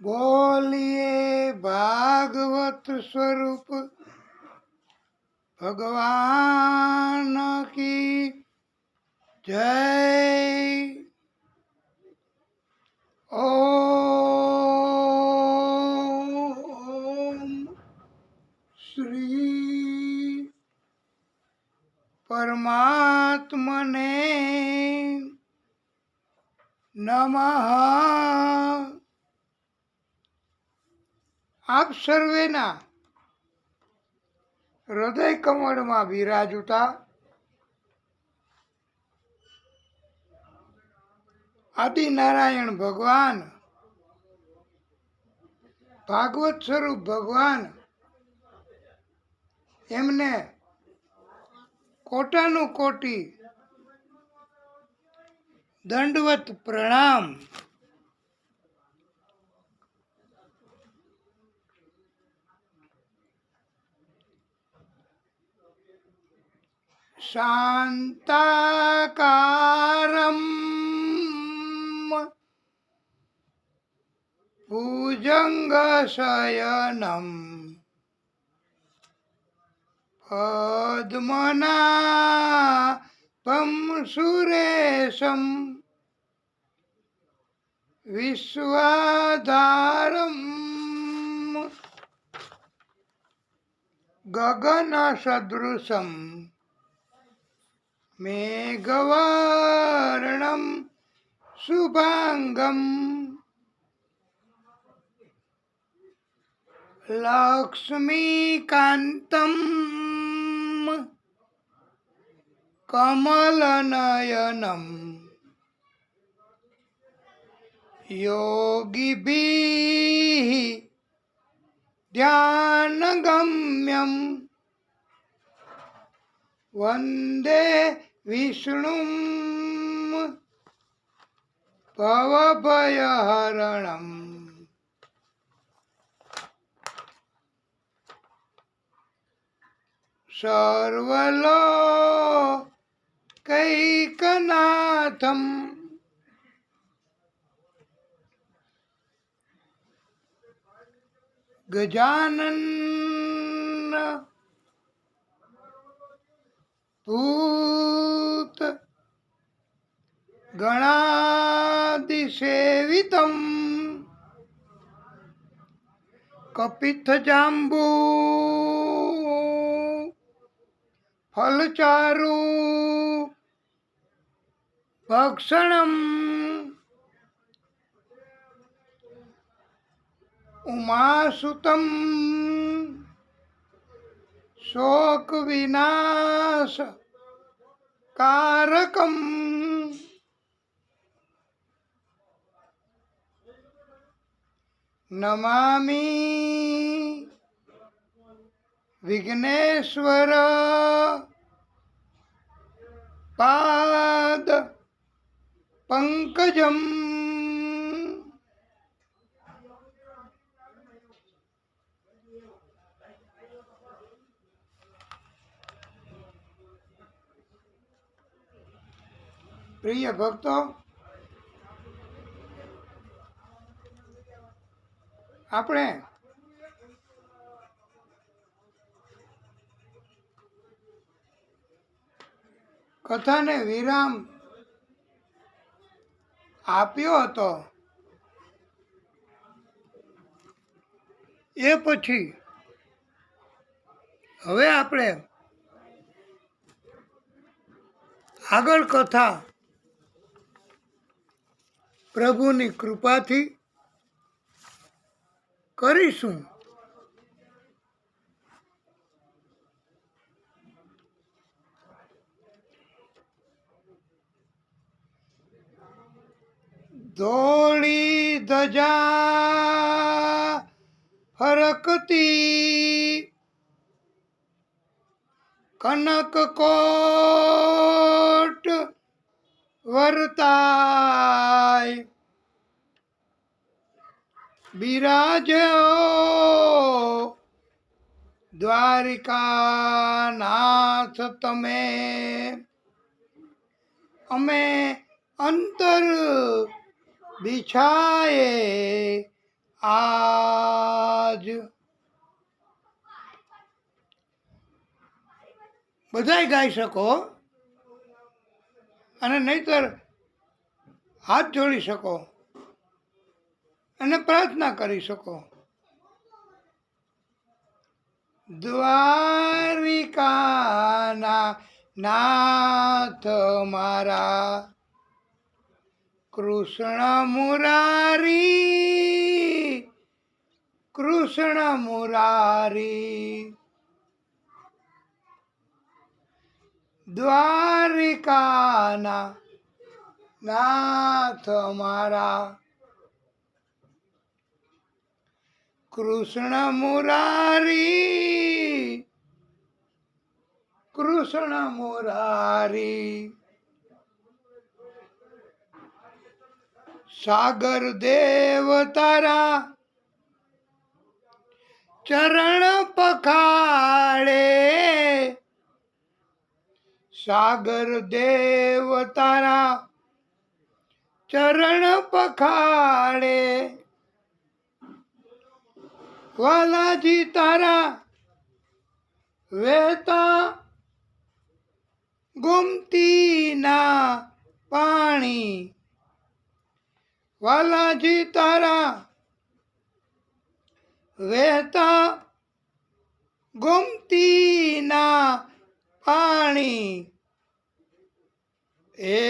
बोलिए भागवत स्वरूप भगवान की जय। ओम श्री परमात्मने नमः। આપ સર્વેના હૃદય કમળમાં બિરાજતા આદિનારાયણ ભગવાન, ભાગવત સ્વરૂપ ભગવાન, એમને કોટાનું કોટી દંડવત પ્રણામ। શાંતાકારમ ભુજંગશયનમ પદ્મનાભં સુરેશમ વિશ્વાધારમ ગગનસદૃશમ મેઘવર્ણમ શુભાંગમ લક્ષ્મીકાંતમ કમલનયનમ યોગીભીઃ ધ્યાનગમ્યમ વંદે વિષ્ણું ભવભયહરણમ। સર્વલોકૈકનાથમ ગજાનન ભૂત ગણાધિસેવિતમ કપિત્થજાંબુ ફલચારુ ભક્ષણમ ઉમાસુતમ શોક વિનાશ કારકમ નમામિ વિઘ્નેશ્વર પાદ પંકજમ। પ્રિય ભક્તો, આપણે કથાને વિરામ આપ્યો હતો, એ પછી હવે આપણે આગળ કથા પ્રભુની કૃપાથી કરીશું। ધોળી ધજા ફરકતી કનક કોટ વરતાય બિરાજ્યો દ્વારિકાનાથ તમે। અમે અંતર બિછાયે આજ બધાય ગાઈ શકો અને નહીતર હાથ જોડી શકો અને પ્રાર્થના કરી શકો. દ્વારિકાના નાથ મારા કૃષ્ણ મુરારી, કૃષ્ણ મુરારી. દ્વારિકાના નાથ મારા કૃષ્ણ મુરારી, કૃષ્ણ મુરારી. સાગર દેવ તારા ચરણ પખાડે, સાગર દેવ તારા ચરણ પખાડે. વાલાજી તારા વહેતા ગોમતીના પાણી, વાલાજી તારા વહેતા ગોમતીના પાણી. એ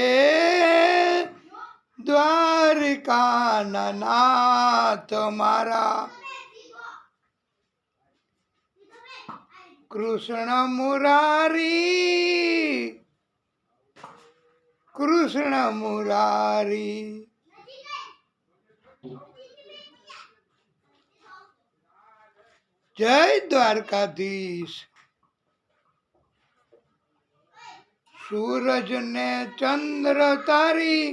દ્વારિકાના નાથ મારા કૃષ્ણ મુરારી, કૃષ્ણ મુરારી. જય દ્વારકાધીશ. સૂરજ ને ચંદ્ર તારી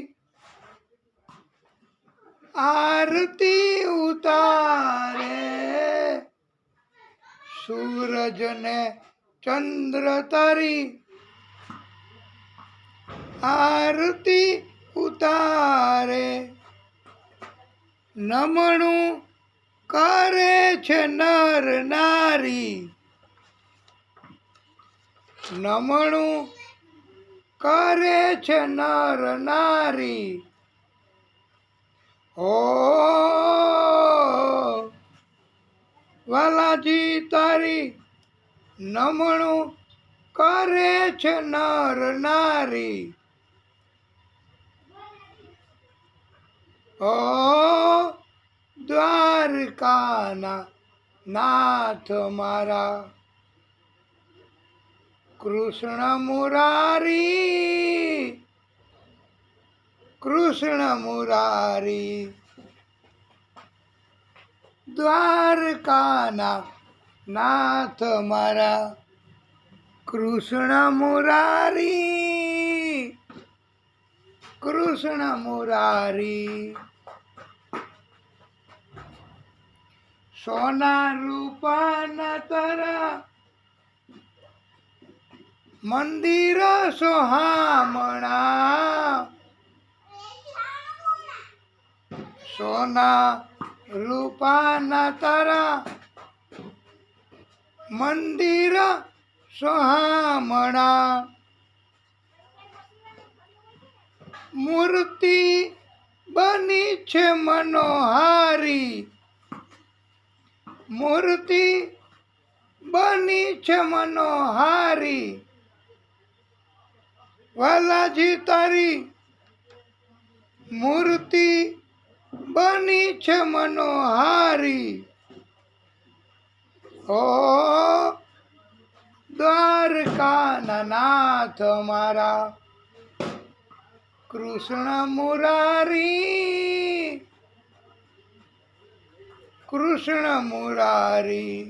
આરતી ઉતારે, સૂરજ ને ચંદ્ર તારી આરતી ઉતારે. નમણું કરે છે નર નારી, નમણું કરે છે નર નારી. ઓ વાલાજી તારી નમણું કરે છે નર નારી. ઓ દ્વારકાના નાથ મારા કૃષ્ણ મુરારી, કૃષ્ણ મુરારી. દ્વારકાના નાથ મારા કૃષ્ણ મુરારી, કૃષ્ણ મુરારી. સોના રૂપાના તારા મંદિર સોહામણા, સોના રૂપાના તારા મંદિર સોહામણા. મૂર્તિ બની છે મનોહારી, મૂર્તિ બની છે મનોહારી. વાલાજી તારી મૂર્તિ બની છે મનોહારી. ઓ દ્વારકાના નાથ મારા કૃષ્ણ મુરારી, કૃષ્ણ મુરારી.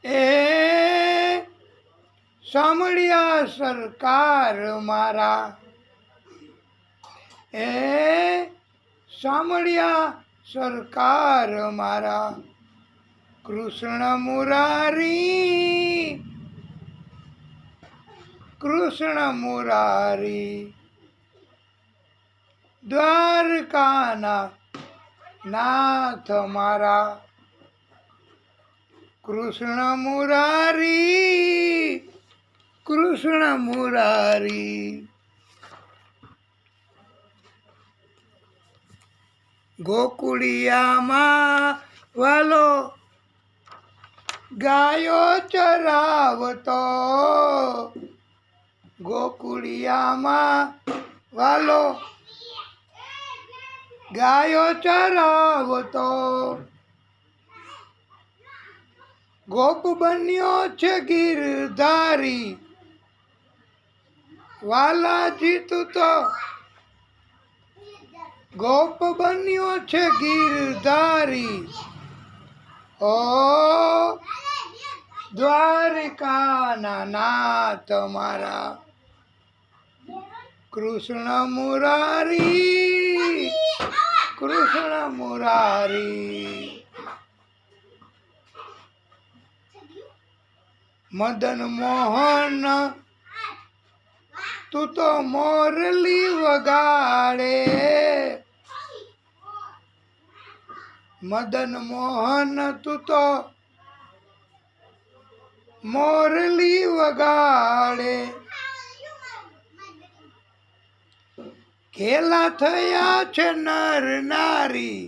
એ સાંભળ્યા સરકાર મારા, એ સાંભળ્યા સરકાર મારા કૃષ્ણ મુરારી, કૃષ્ણ મુરારી. દ્વારકાના નાથ મારા કૃષ્ણ મુરારી, કૃષ્ણ મુરારી. ગોકુળિયામાં વાલો ગાયો ચરાવતો, ગોકુળિયામાં વાલો ગાયો ચરાવતો, ગોપ બન્યો છે ગીરધારી, વાલાજી તું તો ગોપ બન્યો છે ગીરધારી. ઓ દ્વારકાના નાથ મારા કૃષ્ણ મુરારી, કૃષ્ણ મુરારી. મદન મોહન તું તો મોરલી વગાડે, મદન મોહન તું તો મોરલી વગાડે. ખેલા થયા છે નર નારી,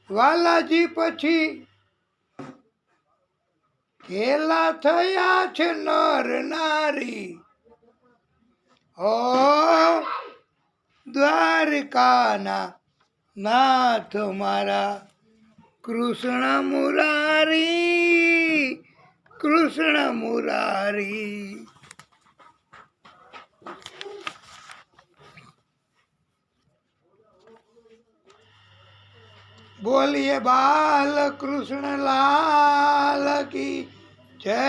વાલાજી પછી ખેલા થયા છે નર નારી. ઓ દ્વારકાના નાથ મારા કૃષ્ણ મુરારી, કૃષ્ણ મુરારી. બોલીએ બાલ કૃષ્ણ લાલ કી જય.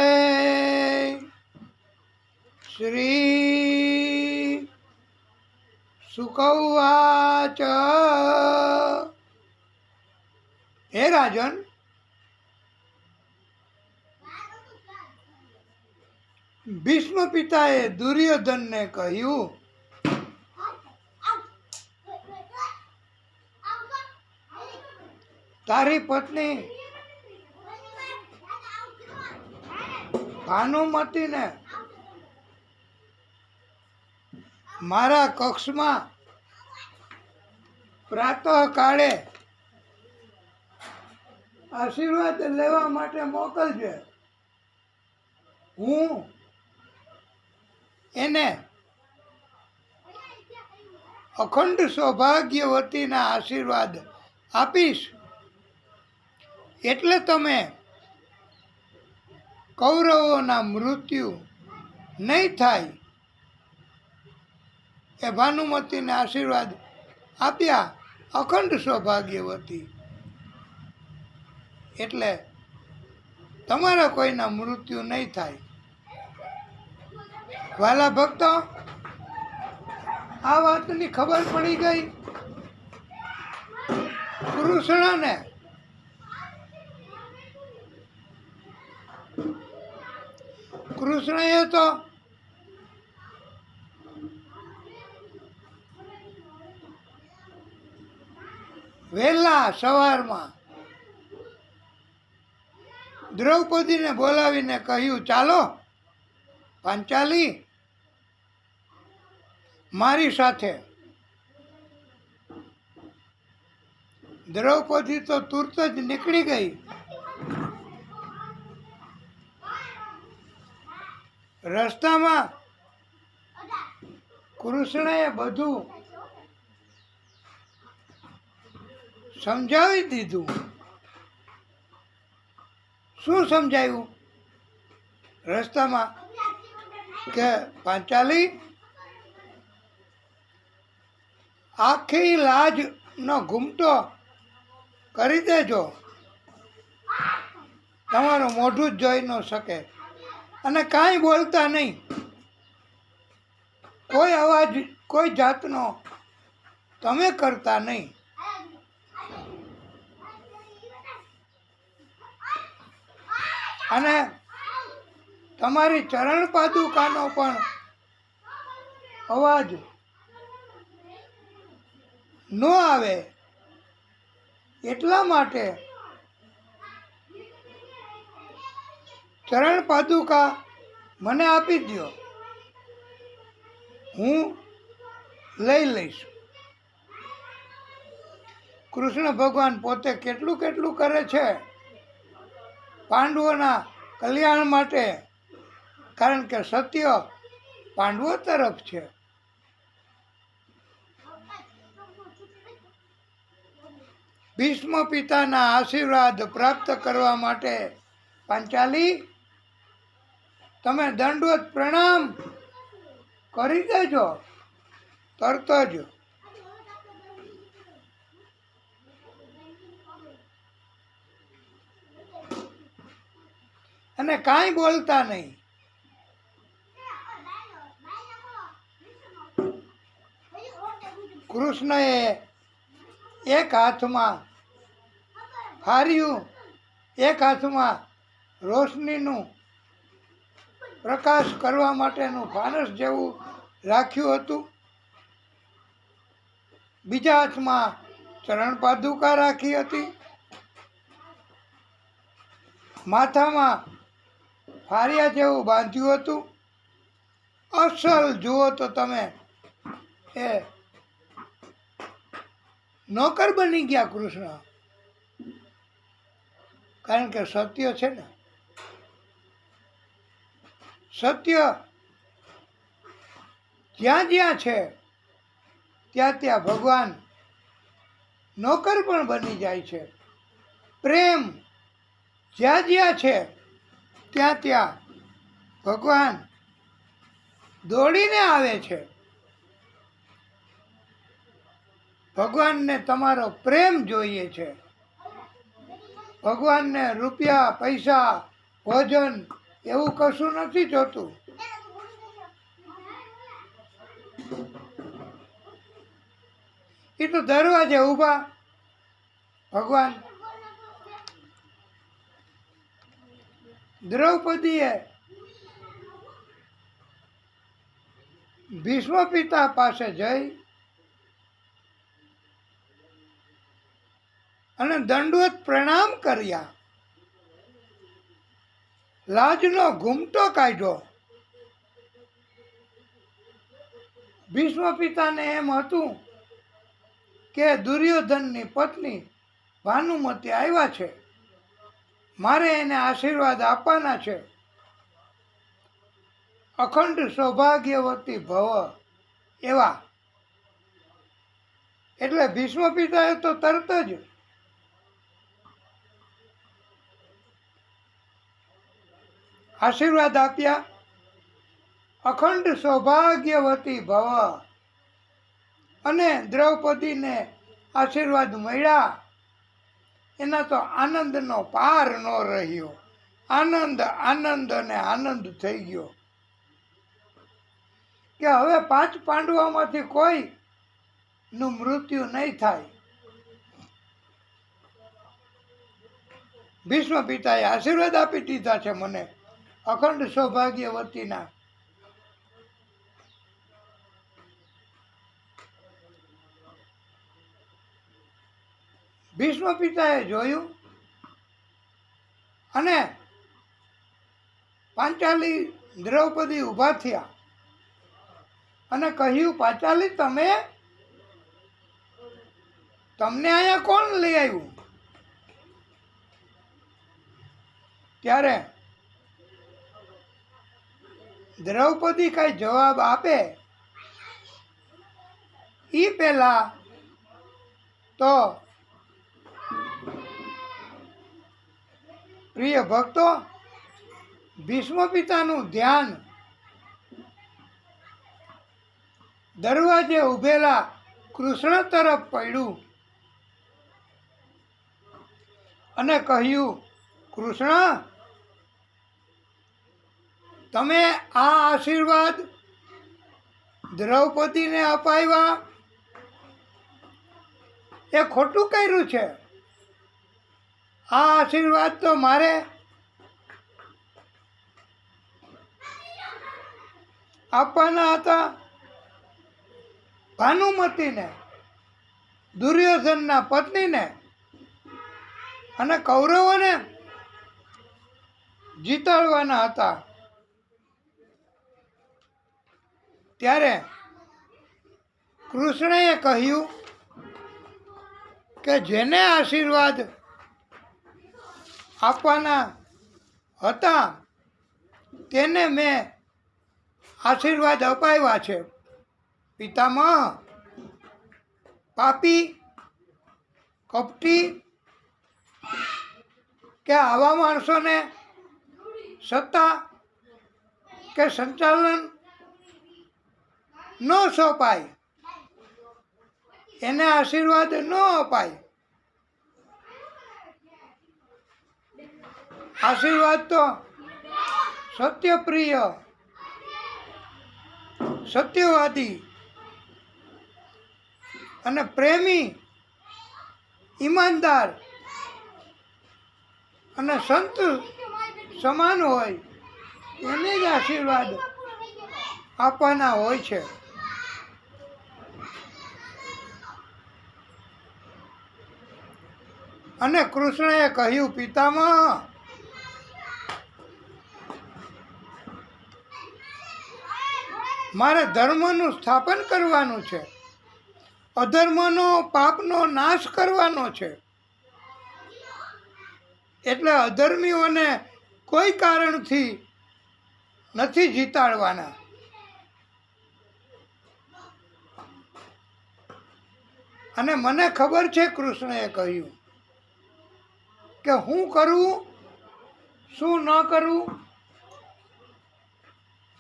શ્રી સુકૌવાચ. હે રાજન, ભીષ્મ પિતાએ દુર્યોધનને કહ્યું, તારી પત્ની ભાનુમતીને મારા કક્ષમાં પ્રાતઃ કાળે આશીર્વાદ લેવા માટે મોકલજે. હું એને અખંડ સૌભાગ્યવતીના આશીર્વાદ આપીશ. એટલે તમે કૌરવોના મૃત્યુ નહીં થાય. એ ભાનુમતીને આશીર્વાદ આપ્યા, અખંડ સૌભાગ્યવતી. એટલે તમારા કોઈના મૃત્યુ નહીં થાય. વાલા ભક્તો, આ વાતની ખબર પડી ગઈ કૃષ્ણને. કૃષ્ણએ તો વહેલા સવારમાં દ્રૌપદીને બોલાવીને કહ્યું, ચાલો પાંચાલી મારી સાથે. દ્રૌપદી તો તુરત જ નીકળી ગઈ. રસ્તામાં કૃષ્ણએ બધું સમજાવી દીધું. શું સમજાયું રસ્તામાં? કે પાંચાલી, આખી લાજનો ઘૂમટો કરી દેજો, તમારું મોઢું જ જોઈ ન શકે. અને કાંઈ બોલતા નહીં, કોઈ અવાજ કોઈ જાતનો તમે કરતા નહીં. અને તમારી ચરણ પાદુકાનો પણ અવાજ ન આવે એટલા માટે ચરણ પાદુકા મને આપી દો, હું લઈ લઈશ. કૃષ્ણ ભગવાન પોતે કેટલું કેટલું કરે છે પાંડવોના કલ્યાણ માટે, કારણ કે સત્ય પાંડવો તરફ છે. ભીષ્મ પિતાના આશીર્વાદ પ્રાપ્ત કરવા માટે પાંચાલી તમે દંડવત પ્રણામ કરી દેજો તરત જ. અને કાંઈ બોલતા નહીં. કૃષ્ણએ એક હાથમાં હાર્યું, એક હાથમાં રોશનીનું પ્રકાશ કરવા માટેનું ફાનસ જેવું રાખ્યું હતું, બીજા હાથમાં ચરણ પાદુકા રાખી હતી, માથામાં ફારિયા જેવું બાંધ્યું હતું. અસલ જુઓ તો તમે એ નોકર બની ગયા કૃષ્ણ, કારણ કે સત્ય છે ને. સત્ય જ્યાં જ્યાં છે ત્યાં ત્યાં ભગવાન નોકર પણ બની જાય છે. પ્રેમ જ્યાં જ્યાં છે ત્યાં ત્યાં ભગવાન દોડીને આવે છે. ભગવાનને તમારો પ્રેમ જોઈએ છે. ભગવાનને રૂપિયા પૈસા ભોજન એવું કશું નથી જોતું. એ તો દરવાજે ઊભા ભગવાન. દ્રૌપદીએ ભીષ્મ પિતા પાસે જઈ અને દંડવત પ્રણામ કર્યા, લાજનો ઘૂમટો કાઢ્યો. ભીષ્મ પિતાને એમ હતું કે દુર્યોધનની પત્ની ભાનુમતી આવ્યા છે, મારે એને આશીર્વાદ આપવાના છે. અખંડ સૌભાગ્યવતી ભવ એવા. એટલે ભીષ્મ પિતાએ તો તરત જ આશીર્વાદ આપ્યા. અખંડ સૌભાગ્યવતી ભવ. અને દ્રૌપદીને આશીર્વાદ મળ્યા. એના તો આનંદનો પાર ન રહ્યો. આનંદ આનંદ અને આનંદ થઈ ગયો કે હવે 5 પાંડવોમાંથી કોઈનું મૃત્યુ નહીં થાય. ભીષ્મ પિતાએ આશીર્વાદ આપી દીધા છે મને અખંડ સૌભાગ્યવતીના. ભીષ્મ પિતાએ જોયું અને પાંચાલી દ્રૌપદી ઊભા થયા અને કહ્યું, પાંચાલી તમને અહીંયા કોણ લઈ આવ્યું? ત્યારે દ્રૌપદી કઈ જવાબ આપે એ પહેલા તો પ્રિય ભક્તો, ભીષ્મ પિતાનું ધ્યાન દરવાજે ઉભેલા કૃષ્ણ તરફ પડ્યું અને કહ્યું, કૃષ્ણ, તમે આ આશીર્વાદ દ્રૌપદીને અપાવ્યા એ ખોટું કર્યું છે. આ આશીર્વાદ તો મારે આપવાના હતા ભાનુમતીને. દુર્યોધનના પત્નીને અને કૌરવોને જીતાડવાના હતા. ત્યારે કૃષ્ણએ કહ્યું કે જેને આશીર્વાદ આપવાના હતા તેને મેં આશીર્વાદ અપાવ્યા છે. પિતામહ, પાપી, કપટી કે આવા માણસોને સત્તા કે સંચાલન ન સોંપાય, એને આશીર્વાદ ન અપાય. આશીર્વાદ તો સત્યપ્રિય, સત્યવાદી અને પ્રેમી, ઈમાનદાર અને સંત સમાન હોય એને જ આશીર્વાદ આપવાના હોય છે. અને કૃષ્ણએ કહ્યું, પિતામહ, મારે ધર્મનું સ્થાપન કરવાનું છે, અધર્મનો, પાપનો નાશ કરવાનો છે. એટલે અધર્મીઓને કોઈ કારણથી નથી જીતાડવાના. અને મને ખબર છે, કૃષ્ણએ કહ્યું, કે હું કરવું, શું ન કરવું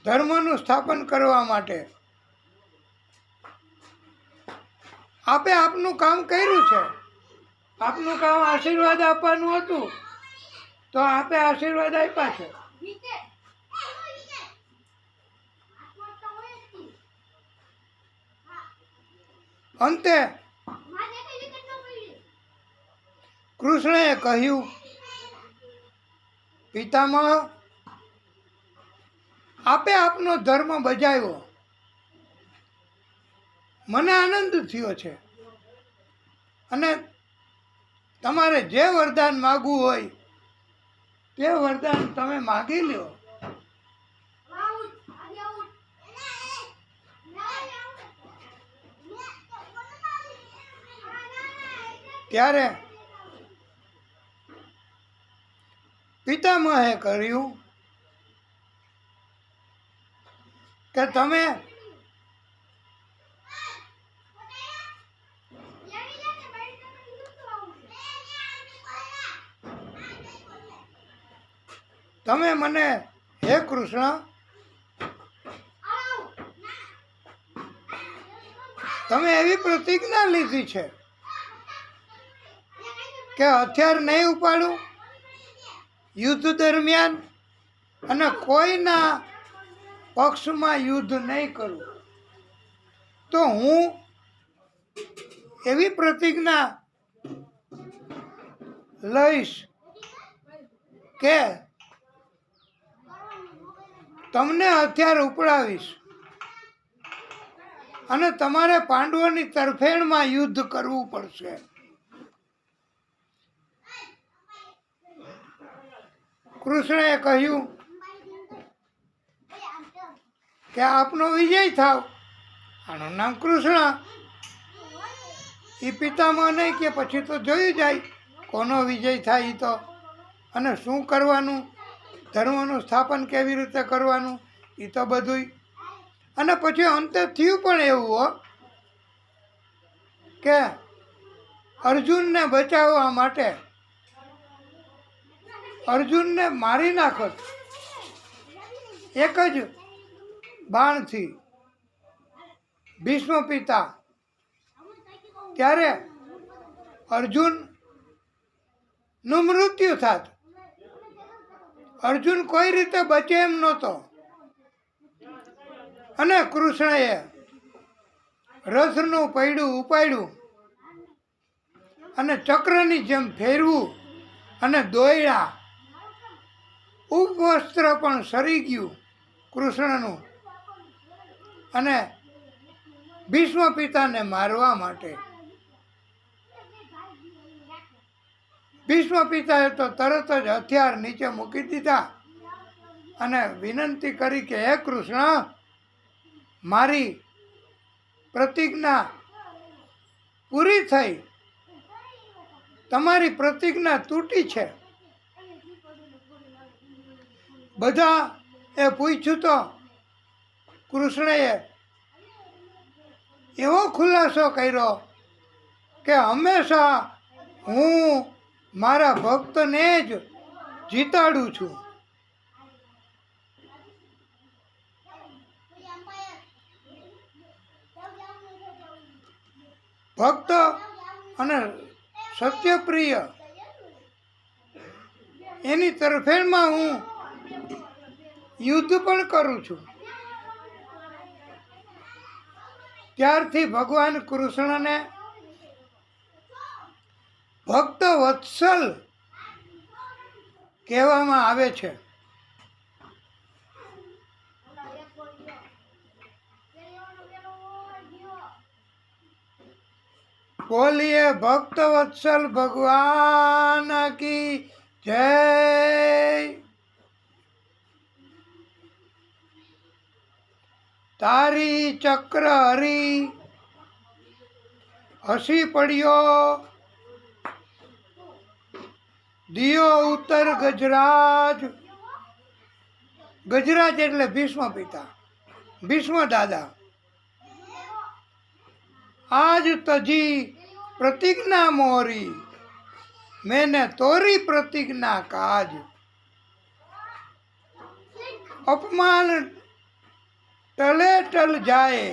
ધર્મનું સ્થાપન કરવા માટે. આપે આપનું કામ કર્યું છે. આપનું કામ આશીર્વાદ આપવાનું હતું તો આપે આશીર્વાદ આપ્યા છે. અંતે કૃષ્ણએ કહ્યું, પિતામહ, આપે આપનો ધર્મ બજાવ્યો, મને આનંદ થયો છે. અને તમારે જે વરદાન માગવું હોય તે વરદાન તમે માગી લ્યો. ત્યારે પિતામહે કર્યું કે તમે મને, હે કૃષ્ણ, તમે એવી પ્રતિજ્ઞા લીધી છે કે હથિયાર નહીં ઉપાડું યુદ્ધ દરમિયાન અને કોઈના પક્ષમાં યુદ્ધ નહીં કરું. તો હું એવી પ્રતિજ્ઞા લઈશ કે તમને હથિયાર ઉપડાવીશ અને તમારે પાંડવોની તરફેણમાં યુદ્ધ કરવું પડશે. કૃષ્ણએ કહ્યું કે આપનો વિજય થાવ. આનું નામ કૃષ્ણ. એ પિતામહ નહીં કે પછી તો જોયું જાય કોનો વિજય થાય એ તો, અને શું કરવાનું, ધર્મનું સ્થાપન કેવી રીતે કરવાનું એ તો બધુંય. અને પછી અંતે થયું પણ એવું કે અર્જુનને બચાવવા માટે અર્જુનને મારી નાખત એક જ બાણથી ભીષ્મ પિતા. ત્યારે અર્જુનનું મૃત્યુ થાત. અર્જુન કોઈ રીતે બચે એમ નહોતો. અને કૃષ્ણએ રથનું પૈડું ઉપાડ્યું અને ચક્રની જેમ ફેરવું અને દોયડા. ઉપવસ્ત્ર પણ સરી ગયું કૃષ્ણનું, અને ભીષ્મ પિતાને મારવા માટે. ભીષ્મ પિતાએ તો તરત જ હથિયાર નીચે મૂકી દીધા અને વિનંતી કરી કે હે કૃષ્ણ, મારી પ્રતિજ્ઞા પૂરી થઈ, તમારી પ્રતિજ્ઞા તૂટી છે. બધા એ પૂછ્યું તો કૃષ્ણએ એવો ખુલાસો કર્યો કે હંમેશા હું મારા ભક્તને જ જીતાડું છું. ભક્ત અને સત્યપ્રિય એની તરફેણમાં હું યુદ્ધ પણ કરું છું. ત્યારથી ભગવાન કૃષ્ણને ભક્ત વત્સલ કહેવામાં આવે છે. બોલીએ ભક્ત વત્સલ ભગવાન કી જય. તારી ચક્ર હરી હસી પડ્યો, દિયો ઉત્તર ગજરાજ. ગજરાજ એટલે ભીષ્મ પિતા, ભીષ્મ દાદા. આજ તજી પ્રતિજ્ઞા મોરી, मैंने तोरी प्रतिज्ञा काज. अपमान टले टल जाए,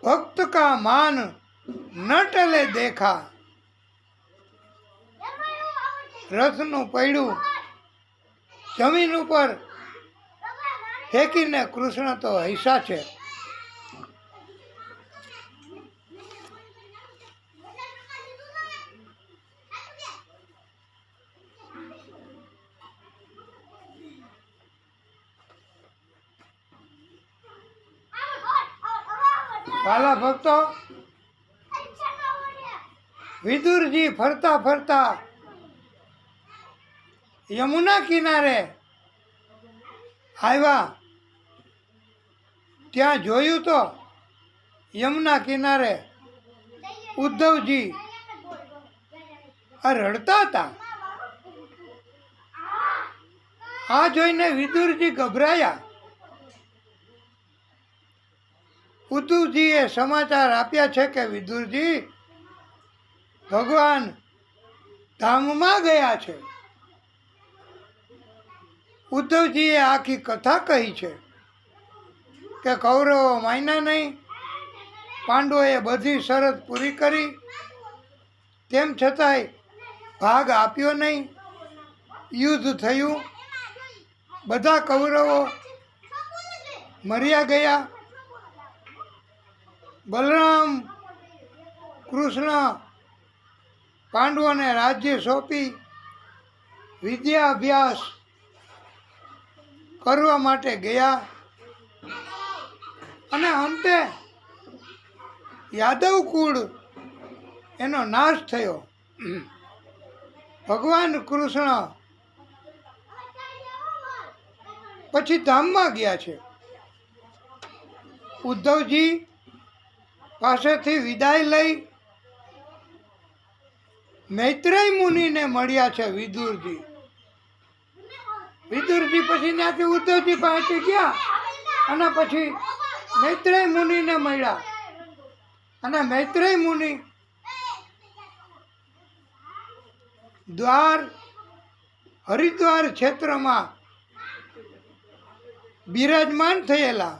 भक्त का मान न टले देखा. રથનું પૈડું જમીન ઉપર ફેંકીને કૃષ્ણ તો હૈસા છે. વાલા ભક્તો, વિદુરજી ફરતા ફરતા યમુના કિનારે આવ્યા. ત્યાં જોયું તો યમુના કિનારે ઉદ્ધવજી રડતા હતા. આ જોઈને વિદુરજી ગભરાયા. ઉદ્ધવજીએ સમાચાર આપ્યા છે કે વિદુરજી ભગવાન ધામમાં ગયા છે. ઉદ્ધવજીએ આખી કથા કહી છે કે કૌરવો માન્યા નહીં, પાંડવોએ બધી શરત પૂરી કરી, તેમ છતાંય ભાગ આપ્યો નહીં. યુદ્ધ થયું, બધા કૌરવો મર્યા ગયા. બલરામ કૃષ્ણ પાંડવોને રાજ્ય સોંપી વિદ્યા અભ્યાસ કરવા માટે ગયા અને અંતે યાદવ કુળ એનો નાશ થયો. ભગવાન કૃષ્ણ પછી ધામમાં ગયા છે. ઉદ્ધવજી પાસેથી વિદાય લઈ મૈત્રેય મુનિને મળ્યા છે વિદુરજી. વિદુરજી પછી ત્યાંથી ઉદ્ધવજી પાસે ગયા અને પછી મૈત્રેય મુનિને મળ્યા. અને મૈત્રેય મુનિ હરિદ્વાર ક્ષેત્રમાં બિરાજમાન થયેલા.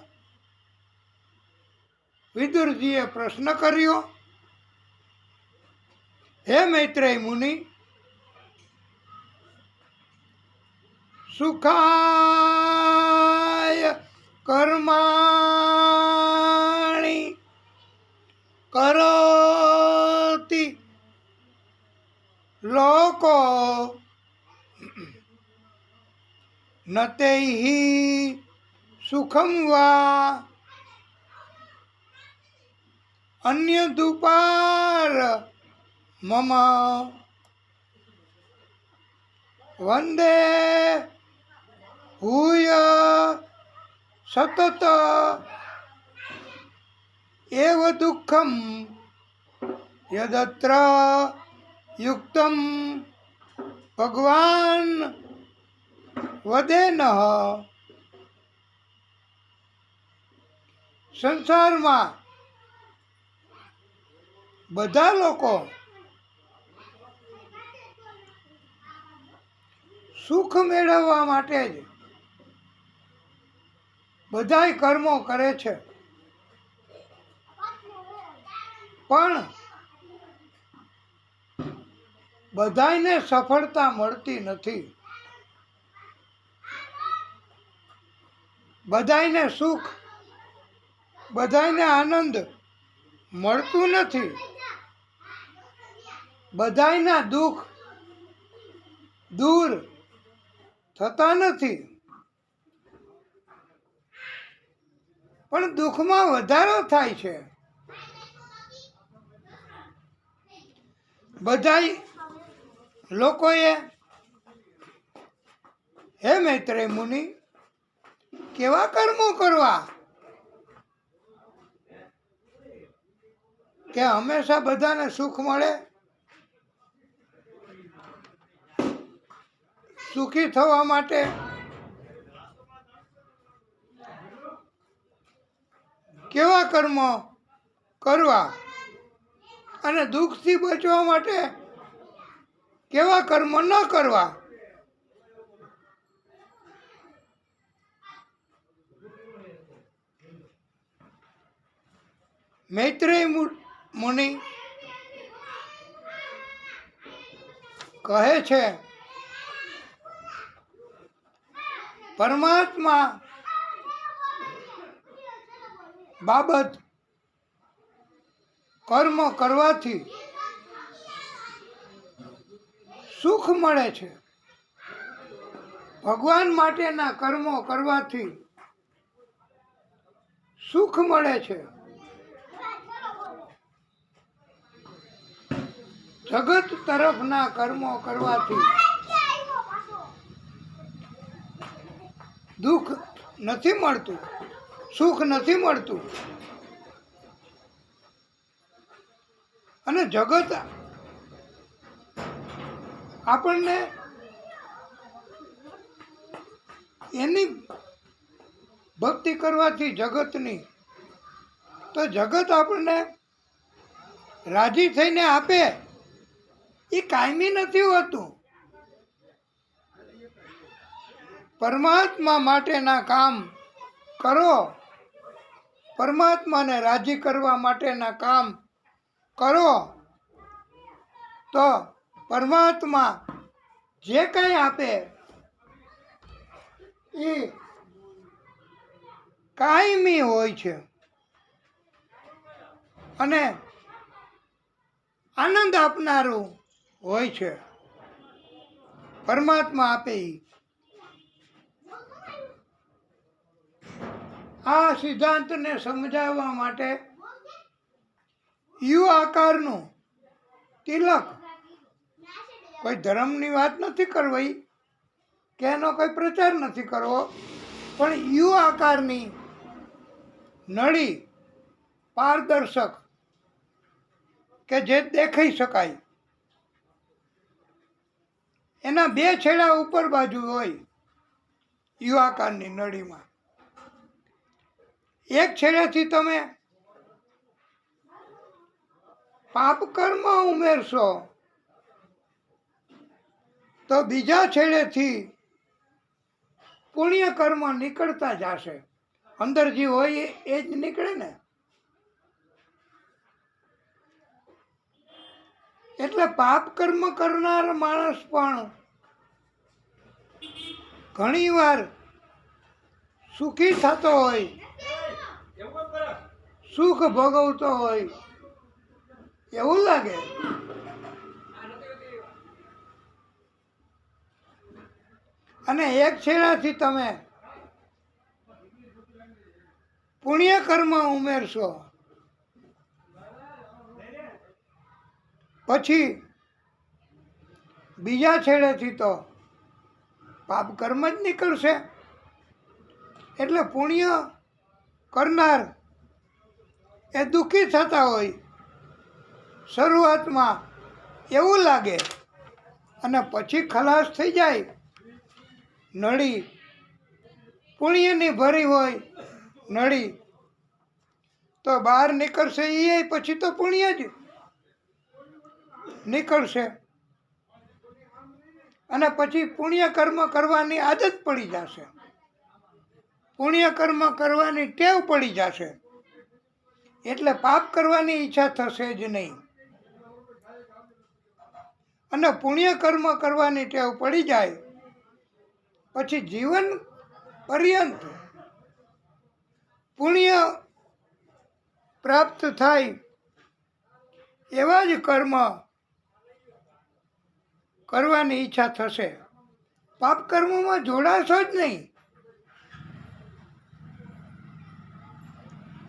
વિદુરજીએ પ્રશ્ન કર્યો, હે મૈત્રેય મુનિ, સુખાય કર્માણિ કરોતિ લોકો નતૈહિ સુખમ વા અન્ય દુપાર મમ વંદે ભૂય સતત એવ દુઃખમ યદત્ર યુક્તમ ભગવાન વદેન. સંસારમાં બધા લોકો સુખ મેળવવા માટે જ બધાય કર્મો કરે છે, પણ બધાયને સફળતા મળતી નથી. બધાયને સુખ, બધાયને આનંદ મળતું નથી. બધાયના દુઃખ દૂર થતા નથી. પણ દુઃખમાં વધારો થાય છે. બધાય લોકોએ હે મૈત્રેય મુનિ કેવા કર્મો કરવા કે હંમેશા બધાને સુખ મળે? સુખી થવા માટે કેવા કર્મો કરવા અને દુઃખથી બચવા માટે કેવા કર્મ ન કરવા? મૈત્રેય મુનિ કહે છે, પરમાત્મા બાબત કર્મ કરવાથી સુખ મળે છે. ભગવાન માટેના કર્મો કરવાથી સુખ મળે છે. જગત તરફના કર્મો કરવાથી દુઃખ નથી મળતું, સુખ નથી મળતું. અને જગત આપણને એની ભક્તિ કરવાથી જગતની, તો જગત આપણને રાજી થઈને આપે એ કાયમી નથી હોતું. પરમાત્મા માટેના કામ કરો, પરમાત્માને રાજી કરવા માટેના કામ કરો તો પરમાત્મા જે કંઈ આપે એ કાયમી હોય છે અને આનંદ આપનારું હોય છે. પરમાત્મા આપે એ. આ સિદ્ધાંતને સમજાવવા માટે યુ આકારનું તિલક, કોઈ ધર્મની વાત નથી કરવી કે એનો કોઈ પ્રચાર નથી કરવો, પણ યુ આકારની નળી પારદર્શક કે જે દેખાઈ શકાય, એના બે છેડા ઉપર બાજુ હોય યુ આકારની નળીમાં. એક છેડેથી તમે પાપ કર્મ ઉમેરશો તો બીજા છેડેથી પુણ્ય કર્મ નીકળતા જશે. અંદર જે હોય એ જ નીકળે ને. એટલે પાપ કર્મ કરનાર માણસ પણ ઘણીવાર સુખી થતો હોય, સુખ ભોગવતો હોય એવું લાગે. અને એક છેડાથી તમે પુણ્ય કર્મ ઉમેરશો, પછી બીજા છેડેથી તો પાપ કર્મ જ નીકળશે. એટલે પુણ્ય કરનાર એ દુઃખી થતા હોય શરૂઆતમાં એવું લાગે, અને પછી ખલાસ થઈ જાય. નળી પુણ્યની ભરી હોય નળી, તો બહાર નીકળશે એ પછી તો પુણ્ય જ નીકળશે. અને પછી પુણ્ય કર્મ કરવાની આદત પડી જશે, પુણ્ય કર્મ કરવાની ટેવ પડી જશે. એટલે પાપ કરવાની ઈચ્છા થશે જ નહીં. અને પુણ્ય કર્મ કરવાની ટેવ પડી જાય પછી જીવન પર્યંત પુણ્ય પ્રાપ્ત થાય એવા જ કર્મ કરવાની ઈચ્છા થશે. પાપ કર્મમાં જોડાશો જ નહીં.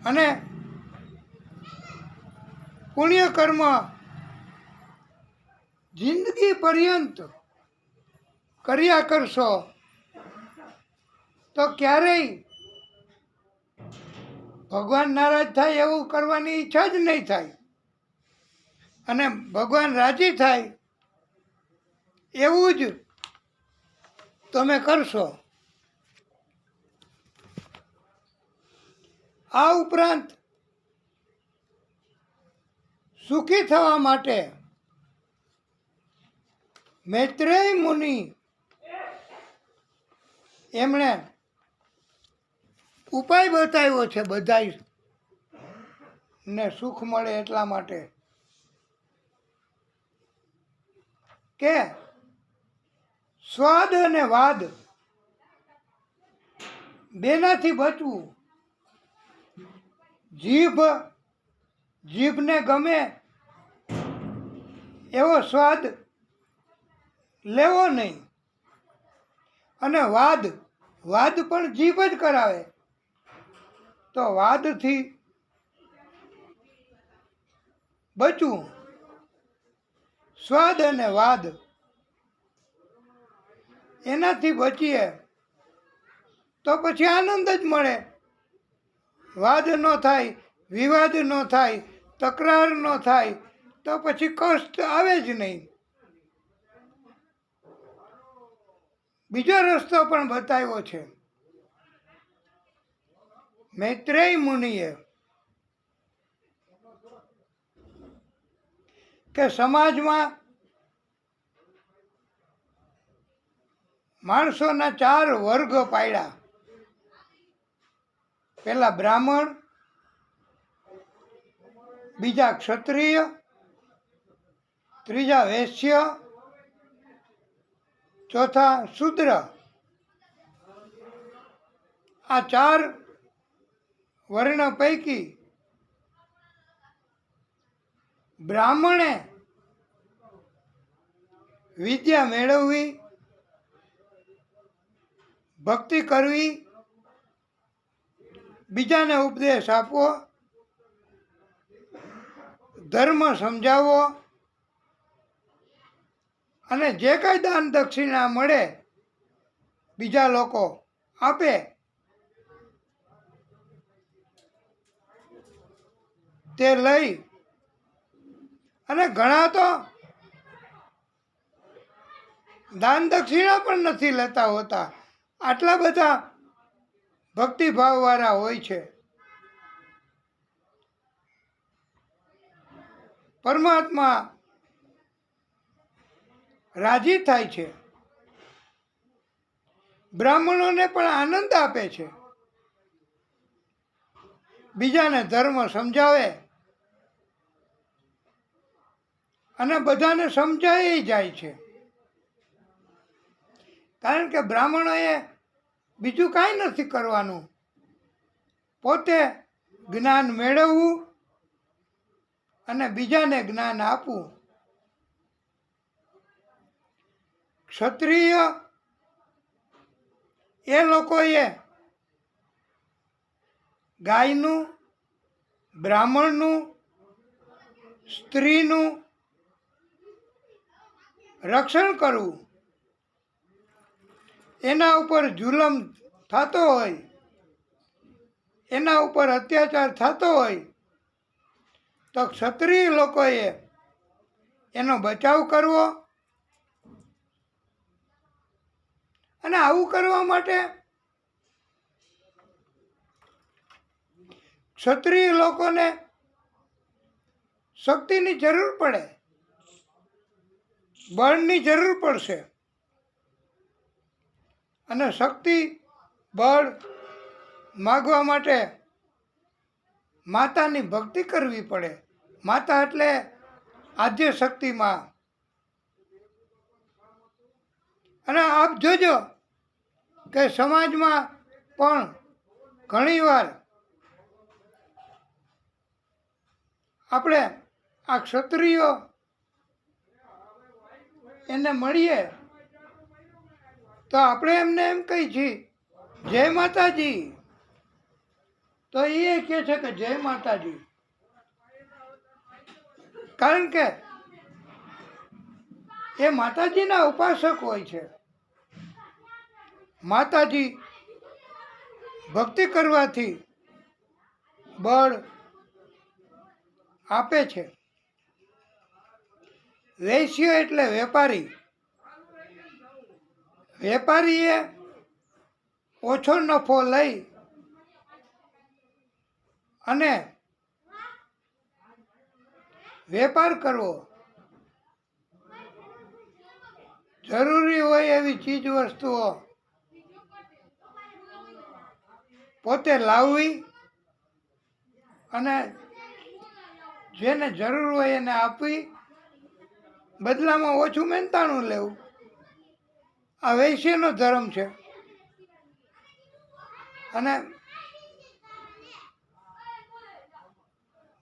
અને પુણ્ય કર્મ જિંદગી પર્યંત કર્યા કરશો તો ક્યારેય ભગવાન નારાજ થાય એવું કરવાની ઈચ્છા જ નહીં થાય. અને ભગવાન રાજી થાય એવું જ તમે કરશો. આ ઉપરાંત સુખી થવા માટે મૈત્રેય મુનિ એમણે ઉપાય બતાવ્યો છે બધાય ને સુખ મળે એટલા માટે, કે સ્વાદ અને વાદ બેનાથી બચવું. જીભને ગમે એવો સ્વાદ લેવો નહીં. અને વાદ પણ જીભ જ કરાવે, તો વાદથી બચવું. સ્વાદ અને વાદ એનાથી બચીએ તો પછી આનંદ જ મળે. વાદ ન થાય, વિવાદ ન થાય, તકરાર ન થાય, તો પછી કષ્ટ આવે જ નહીં. બીજો રસ્તો પણ બતાવ્યો છે મૈત્રેય મુનિએ, કે સમાજમાં માણસોના 4 વર્ગ પાડ્યા. પહેલા બ્રાહ્મણ, બીજા ક્ષત્રિય, ત્રીજા વૈશ્ય, ચોથા શૂદ્ર. આ 4 વર્ણ પૈકી બ્રાહ્મણે વિદ્યા મેળવવી, ભક્તિ કરવી, બીજાને ઉપદેશ આપવો, ધર્મ સમજાવવો, અને જે કાંઈ દાન દક્ષિણા મળે બીજા લોકો આપે તે લઈ. અને ઘણા તો દાન દક્ષિણા પણ નથી લેતા હોતા, આટલા બધા ભક્તિભાવવાળા હોય છે. પરમાત્મા રાજી થાય છે, બ્રાહ્મણોને પણ આનંદ આપે છે, બીજાને ધર્મ સમજાવે અને બધાને સમજાય જાય છે. કારણ કે બ્રાહ્મણોએ બીજું કાંઈ નથી કરવાનું, પોતે જ્ઞાન મેળવવું અને બીજાને જ્ઞાન આપવું. ક્ષત્રિય એ લોકોએ ગાયનું, બ્રાહ્મણનું, સ્ત્રીનું રક્ષણ કરવું, એના ઉપર જુલમ થતો હોય, એના ઉપર અત્યાચાર થતો હોય તો ક્ષત્રિય લોકોએ એનો બચાવ કરવો. અને આવું કરવા માટે ક્ષત્રિય લોકોને શક્તિની જરૂર પડે, બળની જરૂર પડશે. અને શક્તિ બળ માગવા માટે માતાની ભક્તિ કરવી પડે. માતા એટલે આદ્ય શક્તિમાં. અને આપ જોજો કે સમાજમાં પણ ઘણીવાર આપણે આ ક્ષત્રિયો એને મળીએ તો આપણે એમને એમ કહી છીએ જય માતાજી, તો એ કહે છે કે જય માતાજી. કારણ કે એ માતાજીના ઉપાસક હોય છે. માતાજી ભક્તિ કરવાથી બળ આપે છે. વૈશ્ય એટલે વેપારી. વેપારીએ ઓછો નફો લઈ અને વેપાર કરવો. જરૂરી હોય એવી ચીજ વસ્તુઓ પોતે લાવવી અને જેને જરૂર હોય એને આપવી, બદલામાં ઓછું મહેનતાણું લેવું. આ વૈશ્યનો ધર્મ છે. અને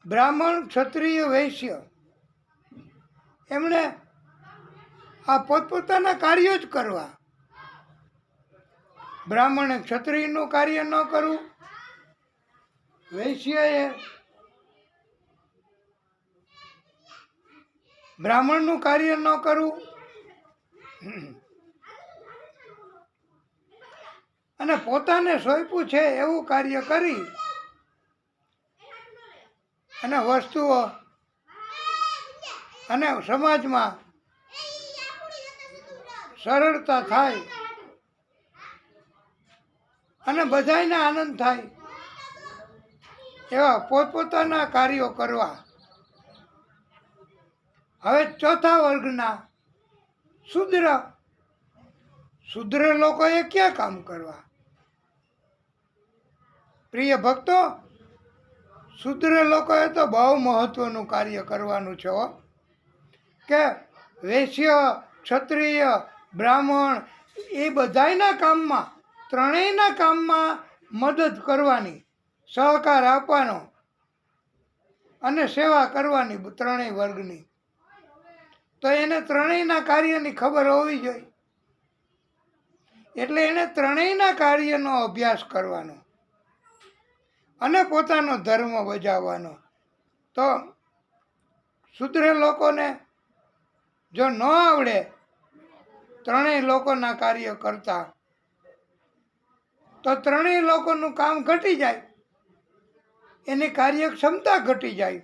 બ્રાહ્મણ, ક્ષત્રિય, વૈશ્ય એમણે આ પોતપોતાના કાર્યો જ કરવા. બ્રાહ્મણે ક્ષત્રિયનું કાર્ય ન કરવું, વૈશ્યએ બ્રાહ્મણનું કાર્ય ન કરવું. અને પોતાને સોંપ્યું છે એવું કાર્ય કરી અને વસ્તુઓ અને સમાજમાં સરળતા થાય અને બધાયને આનંદ થાય એવા પોતપોતાના કાર્યો કરવા. હવે ચોથા વર્ગના શૂદ્ર. શૂદ્ર લોકોએ ક્યાં કામ કરવા? પ્રિય ભક્તો, શૂદ્ર લોકોએ તો બહુ મહત્વનું કાર્ય કરવાનું છે હો. કે વૈશ્ય, ક્ષત્રિય, બ્રાહ્મણ એ બધાયના કામમાં, ત્રણેયના કામમાં મદદ કરવાની, સહકાર આપવાનો અને સેવા કરવાની ત્રણેય વર્ગની. તો એને ત્રણેયના કાર્યની ખબર હોવી જોઈએ. એટલે એને ત્રણેયના કાર્યનો અભ્યાસ કરવાનો અને પોતાનો ધર્મ બજાવવાનો. તો શૂદ્ર લોકોને જો ન આવડે ત્રણેય લોકોના કાર્ય કરતા તો ત્રણેય લોકોનું કામ ઘટી જાય, એની કાર્યક્ષમતા ઘટી જાય.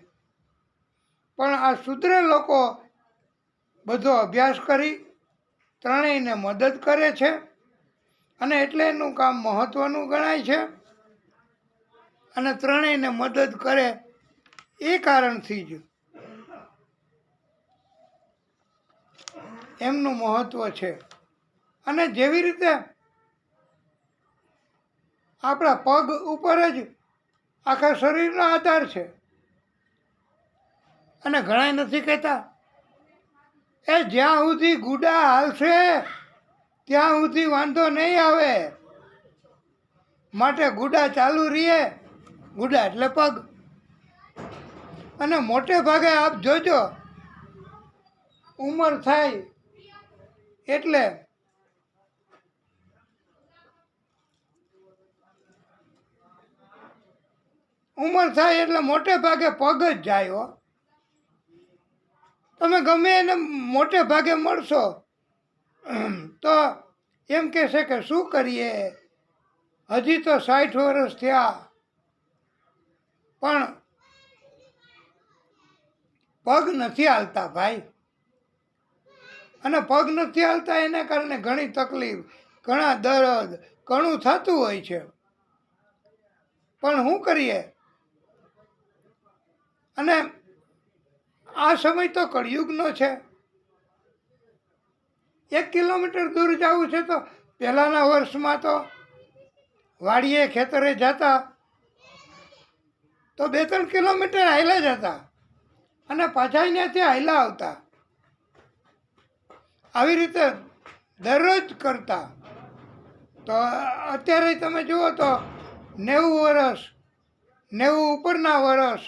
પણ આ શૂદ્ર લોકો બધો અભ્યાસ કરી ત્રણેયને મદદ કરે છે અને એટલે એનું કામ મહત્વનું ગણાય છે. અને ત્રણેયને મદદ કરે એ કારણથી જ એમનું મહત્વ છે. અને જેવી રીતે આપણા પગ ઉપર જ આખા શરીરનો આધાર છે. અને ઘણા નથી કહેતા એ જ્યાં સુધી ગુડા હાલશે ત્યાં સુધી વાંધો નહીં આવે, માટે ગુડા ચાલુ રહીએ. ગુડા એટલે પગ. અને મોટે ભાગે આપ જોજો ઉંમર થાય એટલે મોટે ભાગે પગ જ જાય હો. તમે ગમે એને મોટે ભાગે મળશો તો એમ કહેશે કે શું કરીએ, હજી તો 60 વર્ષ થયા પણ પગ નથી હાલતા ભાઈ. અને પગ નથી હાલતા એને કારણે ઘણી તકલીફ, ઘણા દર્દ, ઘણું થતું હોય છે. પણ શું કરીએ? અને આ સમય તો કળિયુગનો છે. 1 કિલોમીટર દૂર જવું છે તો પહેલાંના વર્ષમાં તો વાડીએ ખેતરે જતા તો 2-3 કિલોમીટર હાલ્યા જતા અને પાછા અહીંયાથી હાલ્યા આવતા. આવી રીતે દરરોજ કરતા. તો અત્યારે તમે જુઓ તો 90 વર્ષ, 90 ઉપરના વર્ષ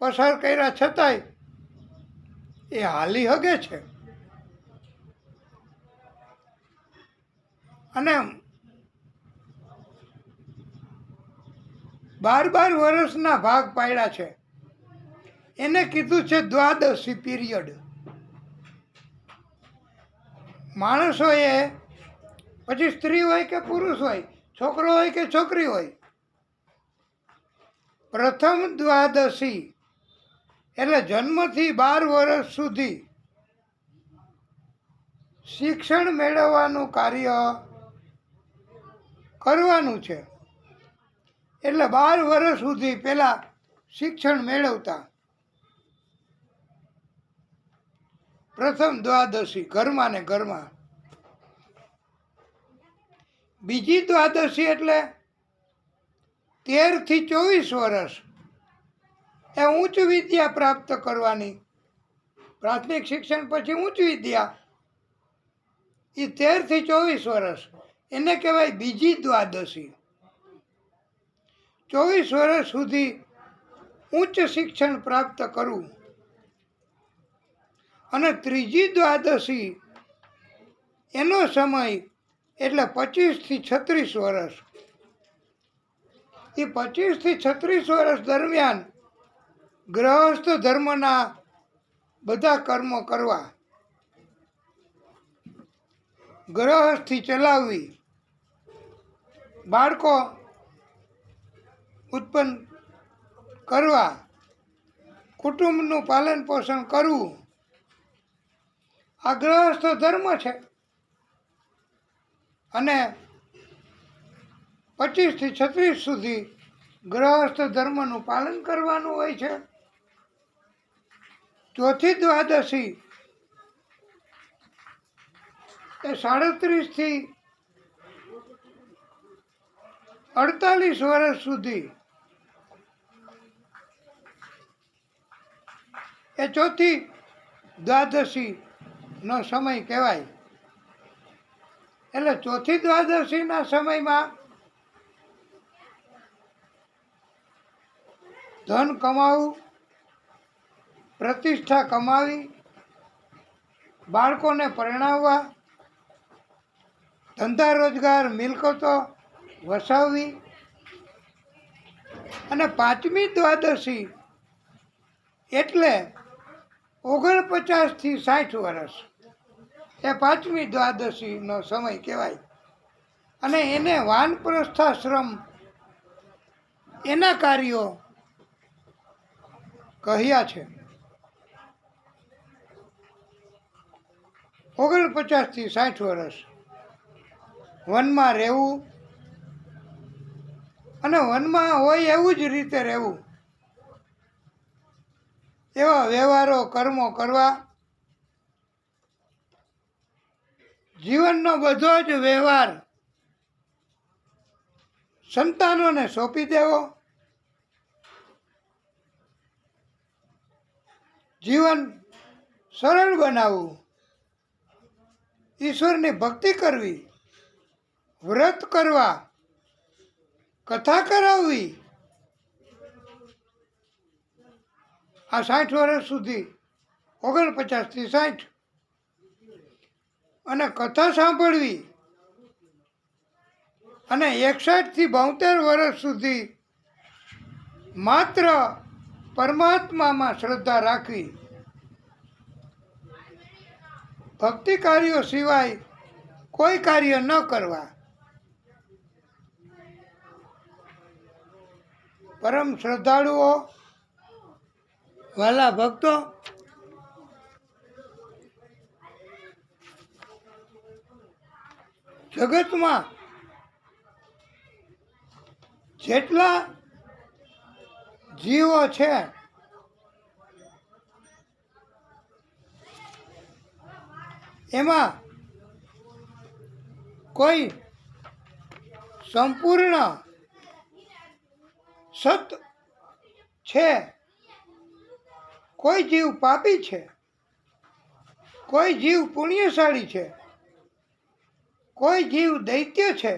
પસાર કર્યા છતાંય એ હાલી હગે છે. અને 12 વર્ષના ભાગ પાડ્યા છે. એને કીધું છે દ્વાદશી પીરિયડ. માણસોએ, પછી સ્ત્રી હોય કે પુરુષ હોય, છોકરો હોય કે છોકરી હોય, પ્રથમ દ્વાદશી એટલે જન્મથી 12 વર્ષ સુધી શિક્ષણ મેળવવાનું કાર્ય કરવાનું છે. એટલે 12 વર્ષ સુધી પહેલા શિક્ષણ મેળવતા. પ્રથમ દ્વાદશી ઘરમાં ને ઘરમાં. બીજી દ્વાદશી એટલે 13 થી 24 વર્ષ એ ઉચ્ચ વિદ્યા પ્રાપ્ત કરવાની. પ્રાથમિક શિક્ષણ પછી ઉચ્ચ વિદ્યા, એ 13 થી 24 વર્ષ એને કહેવાય બીજી દ્વાદશી. 24 વર્ષ સુધી ઉચ્ચ શિક્ષણ પ્રાપ્ત કરવું. અને ત્રીજી દ્વાદશી એનો સમય એટલે 25 થી 36 વર્ષ. એ 25 થી 36 વર્ષ દરમિયાન ગૃહસ્થ ધર્મના બધા કર્મો કરવા, ગૃહસ્થી ચલાવવી, બાળકો ઉત્પન્ન કરવા, કુટુંબનું પાલન પોષણ કરવું. આ ગૃહસ્થ ધર્મ છે. અને 25 થી 36 સુધી ગૃહસ્થ ધર્મનું પાલન કરવાનું હોય છે. ચોથી દ્વાદશી એ 37 થી 48 વર્ષ સુધી એ ચોથી દ્વાદશી નો સમય કહેવાય. એટલે ચોથી દ્વાદશીના સમયમાં ધન કમાવું, પ્રતિષ્ઠા કમાવી, બાળકોને પરણાવવા, ધંધા રોજગાર મિલકતો વસાવવી. અને પાંચમી દ્વાદશી એટલે 49 થી 60 વર્ષ એ પાંચમી દ્વાદશીનો સમય કહેવાય. અને એને વાનપ્રસ્થાશ્રમ એના કાર્યો કહ્યા છે. 49 થી 60 વર્ષ વનમાં રહેવું અને વનમાં હોય એવું જ રીતે રહેવું. એવા વ્યવહારો કર્મો કરવા. જીવનનો બધો જ વ્યવહાર સંતાનોને સોંપી દેવો. જીવન સરળ બનાવવું. ઈશ્વરની ભક્તિ કરવી, વ્રત કરવા, કથા કરાવવી. આ 60 વર્ષ સુધી 49 થી 60 અને કથા સાંભળવી. અને 61 થી 72 વર્ષ સુધી માત્ર પરમાત્મામાં શ્રદ્ધા રાખવી. ભક્તિ કાર્યો સિવાય કોઈ કાર્ય ન કરવા. પરમ શ્રદ્ધાળુઓ, વાલા ભક્તો, જગતમાં જેટલા જીવો છે એમાં કોઈ સંપૂર્ણ સત છે, કોઈ જીવ પાપી છે, કોઈ જીવ પુણ્યશાળી છે, કોઈ જીવ દૈત્ય છે,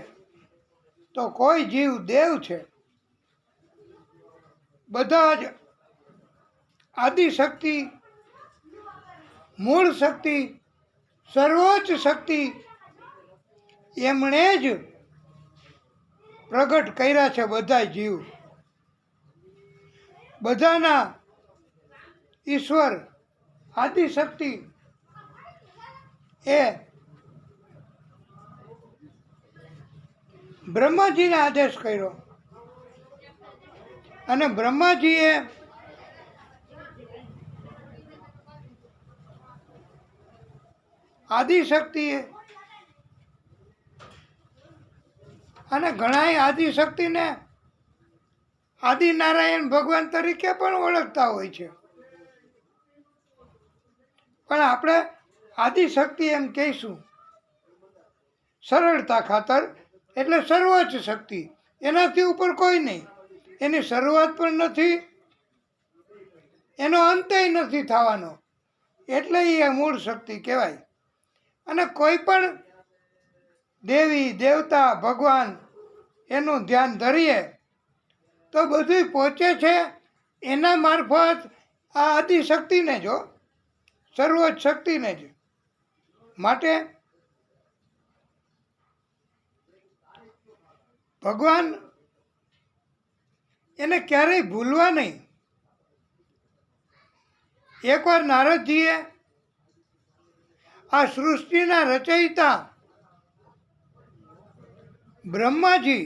તો કોઈ જીવ દેવ છે. બધા જ આદિશક્તિ, મૂળ શક્તિ, સર્વોચ્ચ શક્તિ એમણે જ પ્રગટ કર્યા છે. બધા જીવ, બધાના ઈશ્વર આદિશક્તિ એ બ્રહ્માજીને આદેશ કર્યો અને બ્રહ્માજીએ આદિશક્તિએ અને ઘણાય આદિશક્તિને આદિનારાયણ ભગવાન તરીકે પણ ઓળખતા હોય છે, પણ આપણે આદિશક્તિ એમ કહીશું સરળતા ખાતર. એટલે સર્વોચ્ચ શક્તિ, એનાથી ઉપર કોઈ નહીં. એની શરૂઆત પણ નથી, એનો અંતય નથી થવાનો, એટલે એ મૂળ શક્તિ કહેવાય. અને કોઈ પણ દેવી દેવતા ભગવાન એનું ધ્યાન ધરીએ તો બધું પહોંચે છે એના મારફત આ આદિશક્તિને જ, સર્વોચ્ચ શક્તિને જ. માટે ભગવાન એને ક્યારેય ભૂલવા નહીં. એકવાર નારદજીએ આ સૃષ્ટિના રચયિતા બ્રહ્માજી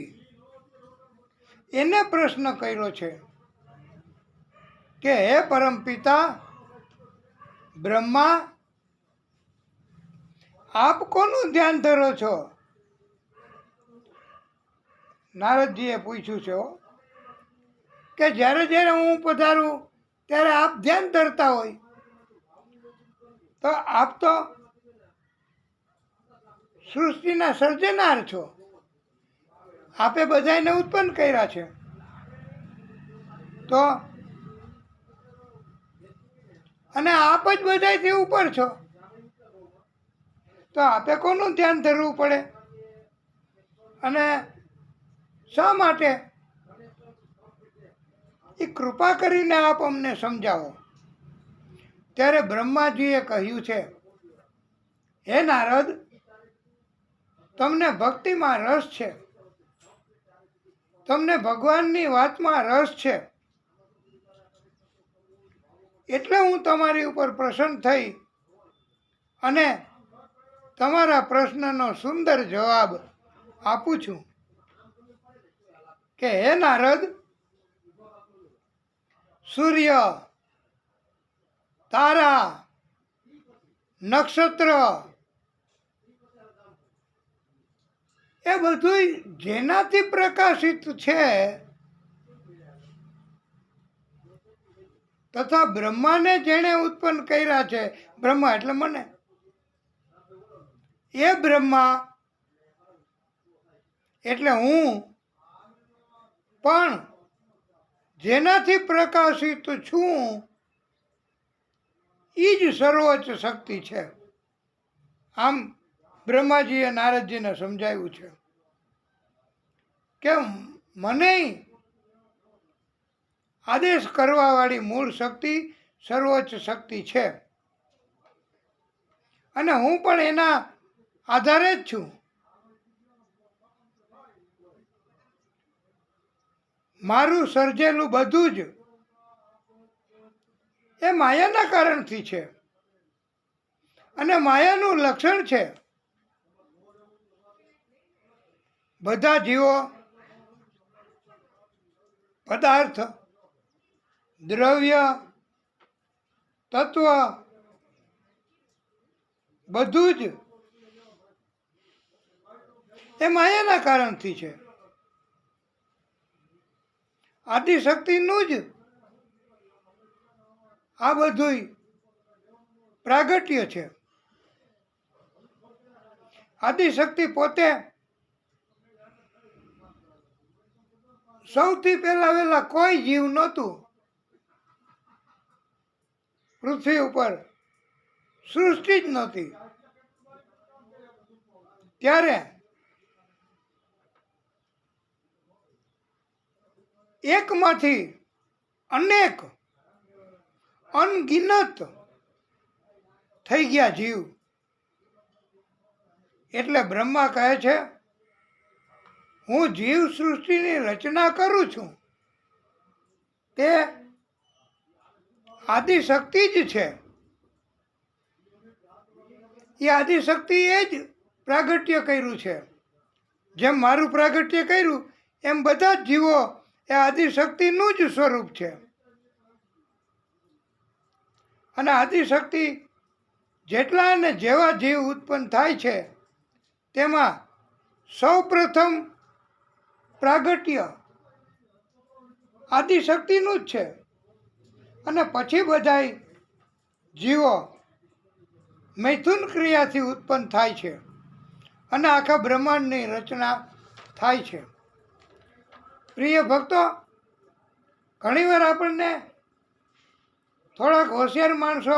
એને પ્રશ્ન કર્યો છે કે હે પરમપિતા બ્રહ્મા, આપ કોનું ધ્યાન ધરો છો? નારદજીએ પૂછ્યું છે કે જ્યારે જ્યારે હું પધારું ત્યારે આપ ધ્યાન ધરતા હોય, તો આપ તો સૃષ્ટિના સર્જનાર છો, આપે બધાને ઉત્પન્ન કર્યા છે, તો અને આપ જ બધાથી ઉપર છો, તો આપે કોનું ધ્યાન ધરવું પડે અને શા માટે? એ કૃપા કરીને આપ અમને સમજાવો. ત્યારે બ્રહ્માજીએ કહ્યું છે, હે નારદ, તમને ભક્તિમાં રસ છે, તમને ભગવાનની વાતમાં રસ છે, એટલે હું તમારી ઉપર પ્રસન્ન થઈ અને તમારા પ્રશ્નનો સુંદર જવાબ આપું છું કે હે નારદ, સૂર્ય, તારા, નક્ષત્ર એ બધું જેનાથી પ્રકાશિત છે તથા બ્રહ્માને જેણે ઉત્પન્ન કર્યા છે, બ્રહ્મા એટલે મને, એ બ્રહ્મા એટલે હું પણ જેનાથી પ્રકાશિત છું એ જ સર્વોચ્ચ શક્તિ છે. આમ બ્રહ્માજીએ નારદજીને સમજાવ્યું છે કે મને આદેશ કરવાવાળી મૂળ શક્તિ સર્વોચ્ચ શક્તિ છે અને હું પણ એના આધારે જ છું. મારું સર્જેલું બધું જ એ માયાના કારણથી છે અને માયાનું લક્ષણ છે બધા જીવો પદાર્થ, દ્રવ્ય, તત્વ બધું જ એ માયાના કારણથી છે. આદિશક્તિનું જ આ બધું પ્રાગટ્ય છે. આદિશક્તિ પોતે સૌથી પહેલા વહેલા કોઈ જીવ નહોતું. પૃથ્વી ઉપર સૃષ્ટિ જ નહોતી. ત્યારે એકમાંથી અનેક અનગિનત થઈ ગયા જીવ. એટલે બ્રહ્મા કહે છે હું જીવ સૃષ્ટિની રચના કરું છું તે આદિશક્તિ જ છે. એ આદિશક્તિ એ જ પ્રાગટ્ય કર્યું છે. જેમ મારું પ્રાગટ્ય કર્યું એમ બધા જ જીવો એ આદિશક્તિનું જ સ્વરૂપ છે. અને આદિશક્તિ જેટલા અને જેવા જીવ ઉત્પન્ન થાય છે તેમાં સૌ પ્રથમ પ્રાગટ્ય આદિશક્તિનું જ છે. અને પછી બધાય જીવો મૈથુન ક્રિયાથી ઉત્પન્ન થાય છે અને આખા બ્રહ્માંડની રચના થાય છે. પ્રિય ભક્તો, ઘણીવાર આપણને થોડાક હોશિયાર માણસો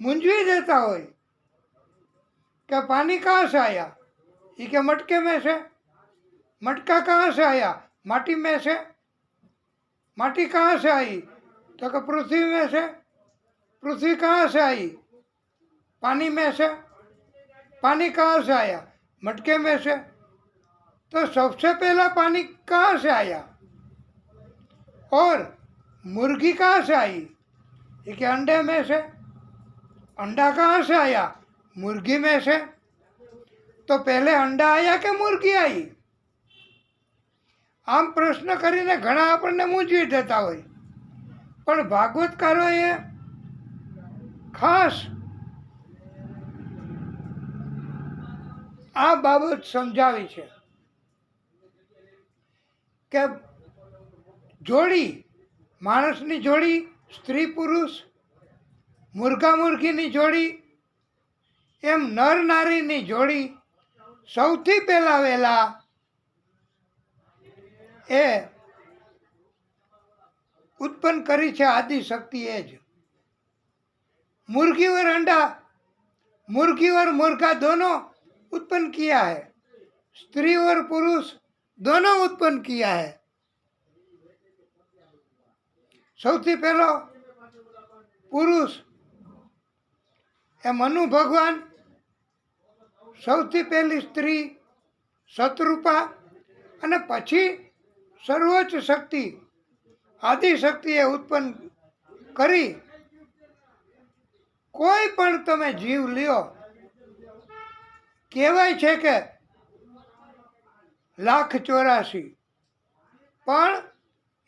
મૂંઝવી દેતા હોય કે પાણી કहाँ से आया, ये के मटके में से, मटका कहाँ से आया, माटी में से, माटी कहाँ से आई, तो कि पृथ्वी में से, पृथ्वी कहाँ से आई, पानी में से, पानी कहाँ से आया, मटके में से. तो सबसे पहला पानी कहाँ से आया और मुर्गी कहाँ से आई, ये कि अंडे में से, अंडा कहाँ से आया, मुर्गी में से. तो पहले अंडा आया कि मुर्गी आई. આમ પ્રશ્ન કરીને ઘણા આપણને મૂંઝવી દેતા હોય. પણ ભાગવતકારોએ ખાસ આ બાબત સમજાવી છે કે જોડી, માણસની જોડી, સ્ત્રી પુરુષ, મુર્ગા મુર્ગીની જોડી, એમ નર નારીની જોડી સૌથી પહેલા વહેલા એ उत्पन्न करी है आदिशक्ति एज. मुर्गी और अंडा, मुर्गी और मुर्गा दोनों उत्पन्न किया है. स्त्री और पुरुष दोनों उत्पन्न किया है. सौथी पहलो पुरुष ए मनु भगवान, सौथी पहली स्त्री शत्रुपा અને પછી સર્વોચ્ચ શક્તિ આદિશક્તિએ ઉત્પન્ન કરી. કોઈ પણ તમે જીવ લ્યો, કહેવાય છે કે 1,84,000, પણ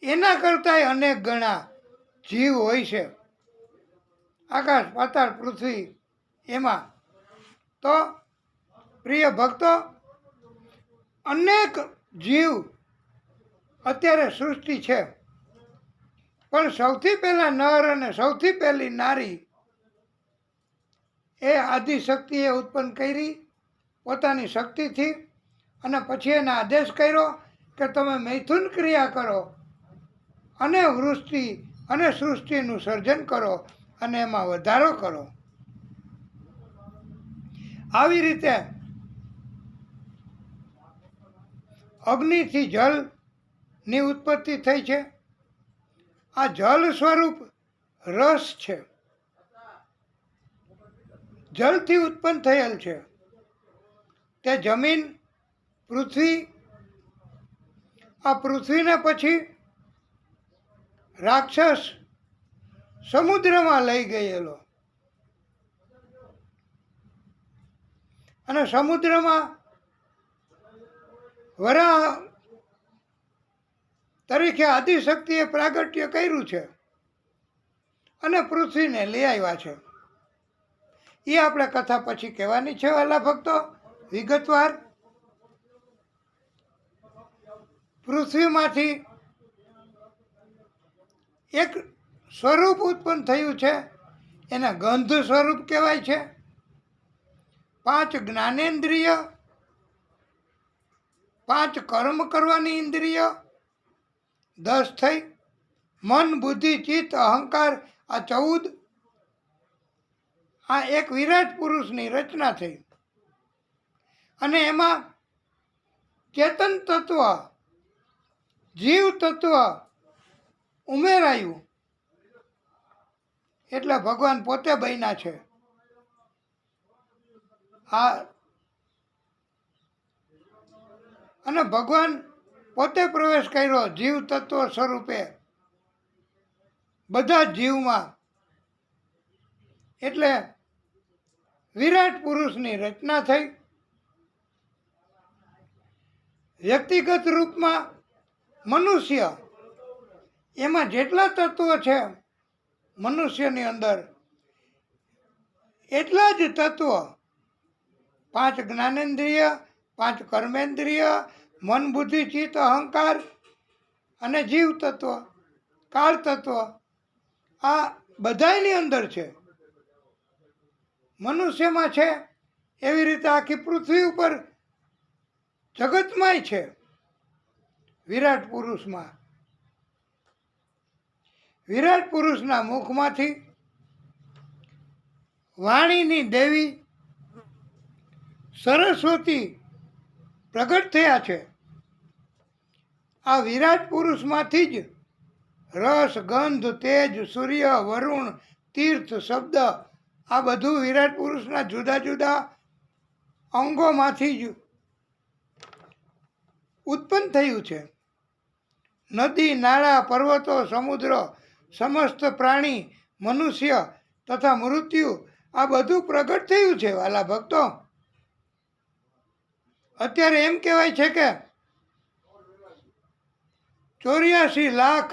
એના કરતાંય અનેક ગણા જીવ હોય છે આકાશ પાતાળ પૃથ્વી એમાં. તો પ્રિય ભક્તો, અનેક જીવ અત્યારે સૃષ્ટિ છે, પણ સૌથી પહેલા નર અને સૌથી પહેલી નારી એ આદિશક્તિએ ઉત્પન્ન કરી પોતાની શક્તિથી. અને પછી એને આદેશ કર્યો કે તમે મૈથુન ક્રિયા કરો અને વૃષ્ટિ અને સૃષ્ટિનું સર્જન કરો અને એમાં વધારો કરો. આવી રીતે અગ્નિથી જળની ઉત્પત્તિ થઈ છે. આ જળ સ્વરૂપ રસ છે, જળથી ઉત્પન્ન થયેલ છે. તે જમીન, પૃથ્વી, આ પૃથ્વીને પછી રાક્ષસ સમુદ્રમાં લઈ ગયેલો. અને સમુદ્રમાં વરાહ તરીકે આદિશક્તિએ પ્રાગટ્ય કર્યું છે અને પૃથ્વીને લઈ આવ્યા છે. એ આપણે કથા પછી કહેવાની છે વાલા ભક્તો વિગતવાર. પૃથ્વીમાંથી એક સ્વરૂપ ઉત્પન્ન થયું છે, એને ગંધ સ્વરૂપ કહેવાય છે. 5 જ્ઞાનેન્દ્રિય, 5 કર્મ કરવાની ઇન્દ્રિય, 10 થઈ. મન, બુદ્ધિ, ચિત્ત, અહંકાર, આ 14. આ એક વિરાટ પુરુષની રચના થઈ અને એમાં ચેતન તત્વ, જીવ તત્વ ઉમેરાયું એટલે ભગવાન પોતે બન્યા છે. આ અને ભગવાન પોતે પ્રવેશ કર્યો જીવ તત્વ સ્વરૂપે બધા જ જીવમાં, એટલે વિરાટ પુરુષની રચના થઈ. વ્યક્તિગત રૂપમાં મનુષ્ય, એમાં જેટલા તત્વો છે મનુષ્યની અંદર એટલા જ તત્વો 5 જ્ઞાનેન્દ્રિય, 5 કર્મેન્દ્રિય, મન, બુદ્ધિ, ચિત્ત, અહંકાર અને જીવ તત્વ, કાળ તત્વ, આ બધાયની અંદર છે. મનુષ્યમાં છે એવી રીતે આખી પૃથ્વી ઉપર જગતમાંય છે. વિરાટ પુરુષમાં, વિરાટ પુરુષના મુખમાંથી વાણીની દેવી સરસ્વતી પ્રગટ થયા છે. આ વિરાટ પુરુષમાંથી જ રસ, ગંધ, તેજ, સૂર્ય, વરુણ, તીર્થ, શબ્દ, આ બધું વિરાટ પુરુષના જુદા જુદા અંગોમાંથી જ ઉત્પન્ન થયું છે. નદી, નાળા, પર્વતો, સમુદ્ર, સમસ્ત પ્રાણી, મનુષ્ય તથા મૃત્યુ, આ બધું પ્રગટ થયું છે વાલા ભક્તો. અત્યારે એમ કહેવાય છે કે 84 લાખ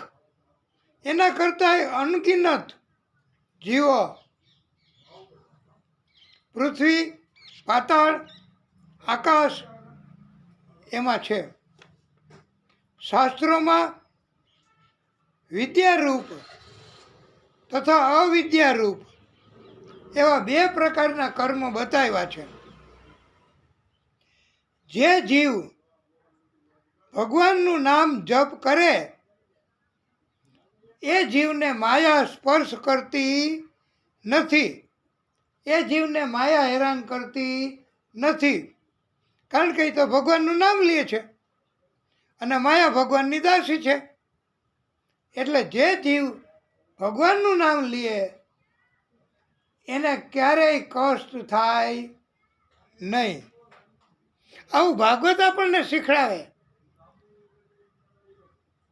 એના કરતાં અનગિનત જીવો પૃથ્વી, પાતાળ, આકાશ એમાં છે. શાસ્ત્રોમાં વિદ્યારૂપ તથા અવિદ્યારૂપ એવા 2 પ્રકારના કર્મ બતાવ્યા છે. જે જીવ ભગવાનનું નામ જપ કરે એ જીવને માયા સ્પર્શ કરતી નથી, એ જીવને માયા હેરાન કરતી નથી, કારણ કે એ તો ભગવાનનું નામ લે છે અને માયા ભગવાનની દાસી છે. એટલે જે જીવ ભગવાનનું નામ લે એને ક્યારેય કષ્ટ થાય નહીં. આવું ભાગવત આપણને શીખડાવે,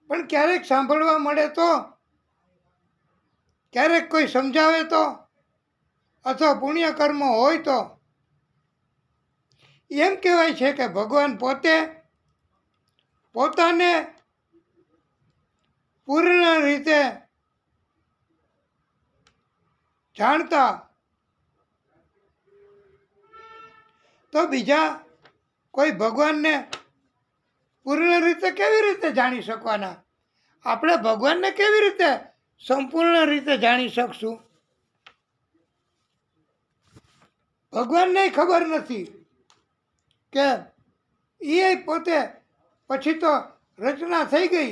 પણ ક્યારેક સાંભળવા મળે તો, ક્યારેક કોઈ સમજાવે તો, અથવા પુણ્યકર્મ હોય તો એમ કહેવાય છે કે ભગવાન પોતે પોતાને પૂર્ણ રીતે જાણતા તો બીજા કોઈ ભગવાનને પૂર્ણ રીતે કેવી રીતે જાણી શકવાના? આપણે ભગવાનને કેવી રીતે સંપૂર્ણ રીતે જાણી શકશું? ભગવાનને ખબર નથી કે એ પોતે પછી તો રચના થઈ ગઈ